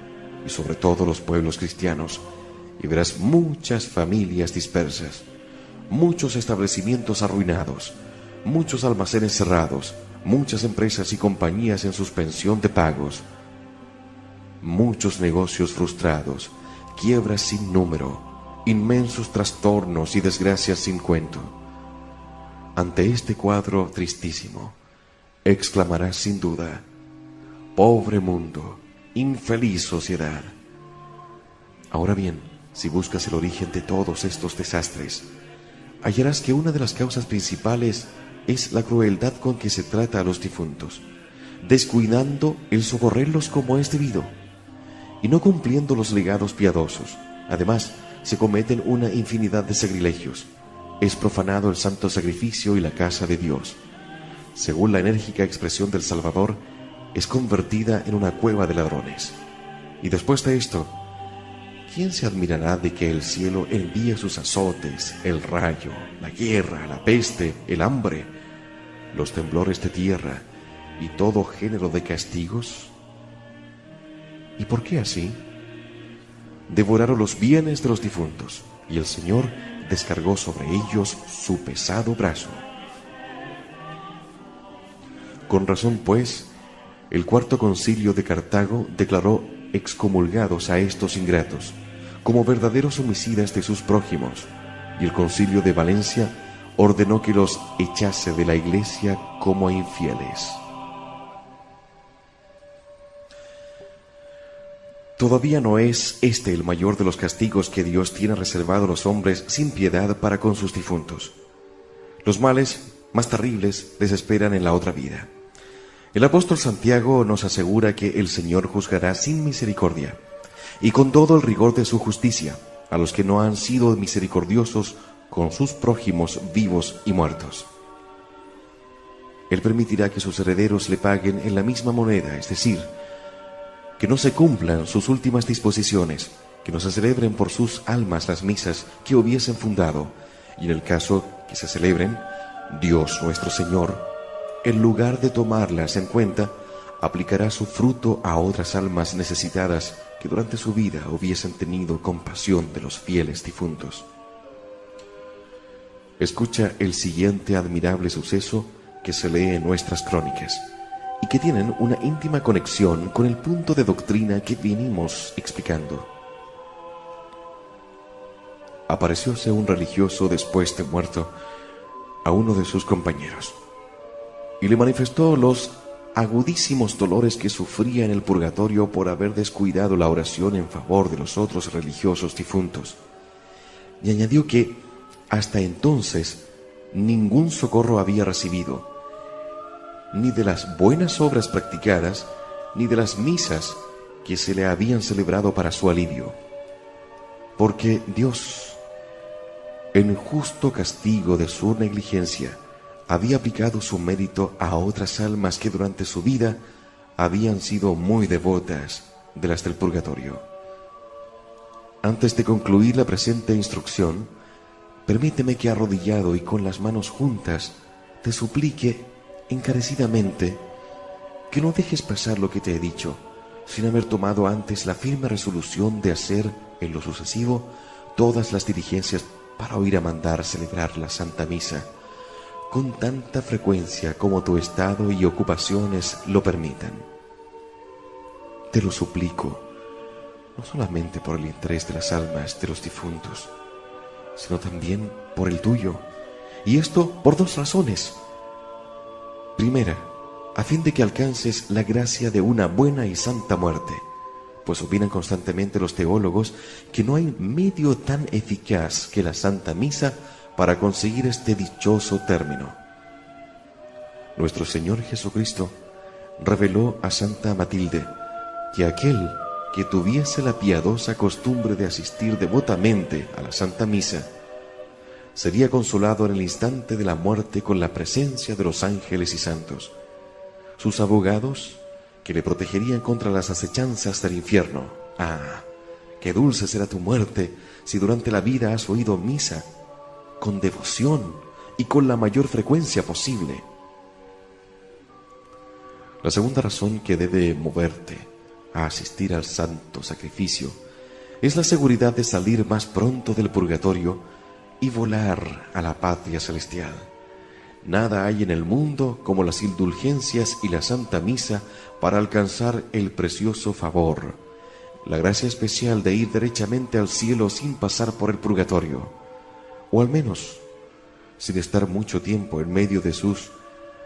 y sobre todo los pueblos cristianos, y verás muchas familias dispersas, muchos establecimientos arruinados, muchos almacenes cerrados, muchas empresas y compañías en suspensión de pagos, muchos negocios frustrados, quiebras sin número, inmensos trastornos y desgracias sin cuento. Ante este cuadro tristísimo, exclamarás sin duda: pobre mundo, infeliz sociedad. Ahora bien, si buscas el origen de todos estos desastres, hallarás que una de las causas principales es la crueldad con que se trata a los difuntos, descuidando el socorrerlos como es debido, y no cumpliendo los legados piadosos. Además, se cometen una infinidad de sacrilegios. Es profanado el santo sacrificio y la casa de Dios. Según la enérgica expresión del Salvador, es convertida en una cueva de ladrones. Y después de esto, ¿quién se admirará de que el cielo envíe sus azotes, el rayo, la guerra, la peste, el hambre, los temblores de tierra y todo género de castigos? ¿Y por qué así? Devoraron los bienes de los difuntos, y el Señor descargó sobre ellos su pesado brazo. Con razón, pues, el Cuarto Concilio de Cartago declaró excomulgados a estos ingratos, como verdaderos homicidas de sus prójimos, y el Concilio de Valencia ordenó que los echase de la Iglesia como a infieles. Todavía no es este el mayor de los castigos que Dios tiene reservado a los hombres sin piedad para con sus difuntos. Los males más terribles les esperan en la otra vida. El apóstol Santiago nos asegura que el Señor juzgará sin misericordia y con todo el rigor de su justicia a los que no han sido misericordiosos con sus prójimos vivos y muertos. Él permitirá que sus herederos le paguen en la misma moneda, es decir, que no se cumplan sus últimas disposiciones, que no se celebren por sus almas las misas que hubiesen fundado, y en el caso que se celebren, Dios nuestro Señor, en lugar de tomarlas en cuenta, aplicará su fruto a otras almas necesitadas que durante su vida hubiesen tenido compasión de los fieles difuntos. Escucha el siguiente admirable suceso que se lee en nuestras crónicas, y que tienen una íntima conexión con el punto de doctrina que venimos explicando. Aparecióse un religioso después de muerto a uno de sus compañeros, y le manifestó los agudísimos dolores que sufría en el purgatorio por haber descuidado la oración en favor de los otros religiosos difuntos. y añadió que hasta entonces ningún socorro había recibido, ni de las buenas obras practicadas, ni de las misas que se le habían celebrado para su alivio. Porque Dios, en justo castigo de su negligencia, había aplicado su mérito a otras almas que durante su vida habían sido muy devotas de las del purgatorio. Antes de concluir la presente instrucción, permíteme que arrodillado y con las manos juntas te suplique encarecidamente que no dejes pasar lo que te he dicho, sin haber tomado antes la firme resolución de hacer en lo sucesivo todas las diligencias para oír a mandar celebrar la Santa Misa con tanta frecuencia como tu estado y ocupaciones lo permitan. Te lo suplico, no solamente por el interés de las almas de los difuntos, sino también por el tuyo, y esto por dos razones. Primera, a fin de que alcances la gracia de una buena y santa muerte, pues opinan constantemente los teólogos que no hay medio tan eficaz que la Santa Misa para conseguir este dichoso término. Nuestro Señor Jesucristo reveló a Santa Matilde que aquel que tuviese la piadosa costumbre de asistir devotamente a la Santa Misa sería consolado en el instante de la muerte con la presencia de los ángeles y santos, sus abogados que le protegerían contra las acechanzas del infierno. ¡Ah! ¡Qué dulce será tu muerte si durante la vida has oído misa con devoción y con la mayor frecuencia posible! La segunda razón que debe moverte a asistir al santo sacrificio es la seguridad de salir más pronto del purgatorio y volar a la patria celestial. Nada hay en el mundo como las indulgencias y la Santa Misa para alcanzar el precioso favor, la gracia especial de ir derechamente al cielo sin pasar por el purgatorio, o al menos sin estar mucho tiempo en medio de sus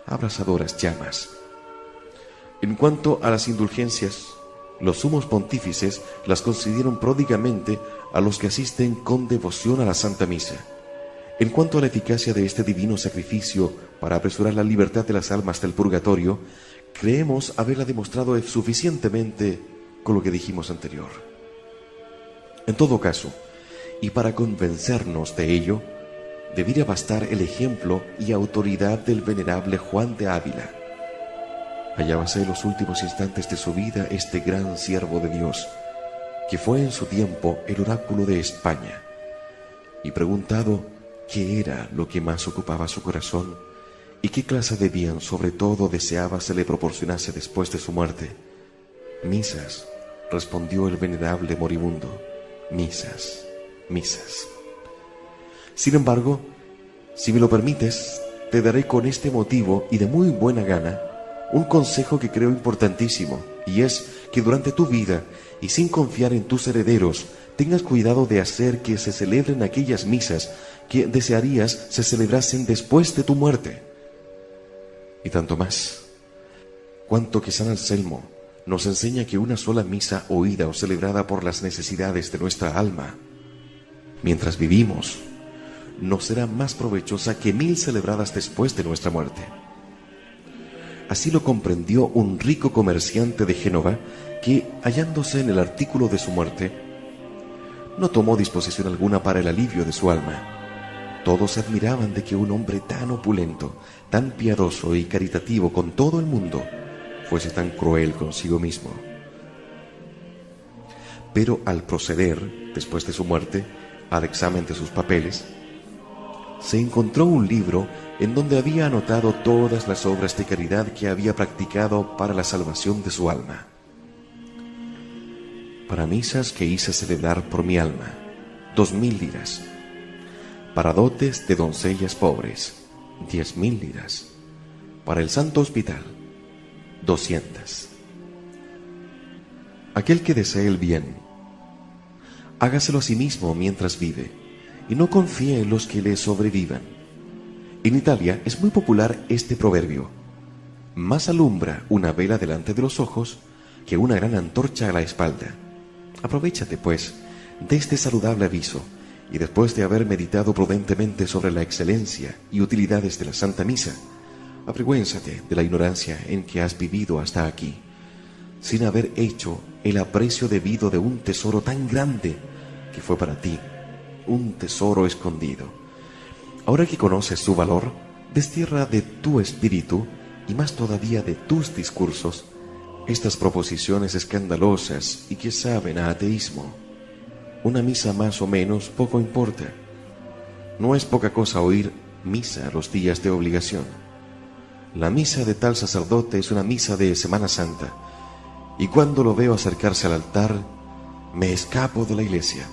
abrasadoras llamas. En cuanto a las indulgencias, los sumos pontífices las concedieron pródigamente a los que asisten con devoción a la Santa Misa. En cuanto a la eficacia de este divino sacrificio para apresurar la libertad de las almas del purgatorio, creemos haberla demostrado suficientemente con lo que dijimos anterior. En todo caso, y para convencernos de ello, debiera bastar el ejemplo y autoridad del venerable Juan de Ávila. Hallábase en los últimos instantes de su vida este gran siervo de Dios, que fue en su tiempo el oráculo de España, y preguntado qué era lo que más ocupaba su corazón y qué clase de bien sobre todo deseaba se le proporcionase después de su muerte. Misas, respondió el venerable moribundo, misas, misas. Sin embargo, si me lo permites, te daré con este motivo y de muy buena gana un consejo que creo importantísimo, y es que durante tu vida y sin confiar en tus herederos, tengas cuidado de hacer que se celebren aquellas misas que desearías se celebrasen después de tu muerte. Y tanto más, cuanto que San Anselmo nos enseña que una sola misa oída o celebrada por las necesidades de nuestra alma, mientras vivimos, nos será más provechosa que 1000 celebradas después de nuestra muerte. Así lo comprendió un rico comerciante de Génova que, hallándose en el artículo de su muerte, no tomó disposición alguna para el alivio de su alma. Todos se admiraban de que un hombre tan opulento, tan piadoso y caritativo con todo el mundo, fuese tan cruel consigo mismo. Pero al proceder, después de su muerte, al examen de sus papeles, se encontró un libro en donde había anotado todas las obras de caridad que había practicado para la salvación de su alma. Para misas que hice celebrar por mi alma, 2000 liras. Para dotes de doncellas pobres, 10.000 liras. Para el Santo Hospital, 200. Aquel que desee el bien, hágaselo a sí mismo mientras vive, y no confíe en los que le sobrevivan. En Italia es muy popular este proverbio: más alumbra una vela delante de los ojos que una gran antorcha a la espalda. Aprovéchate, pues, de este saludable aviso y después de haber meditado prudentemente sobre la excelencia y utilidades de la Santa Misa, avergüénzate de la ignorancia en que has vivido hasta aquí, sin haber hecho el aprecio debido de un tesoro tan grande que fue para ti, un tesoro escondido. Ahora que conoces su valor, destierra de tu espíritu, y más todavía de tus discursos, estas proposiciones escandalosas y que saben a ateísmo. Una misa más o menos poco importa. No es poca cosa oír misa los días de obligación. La misa de tal sacerdote es una misa de Semana Santa, y cuando lo veo acercarse al altar, me escapo de la iglesia.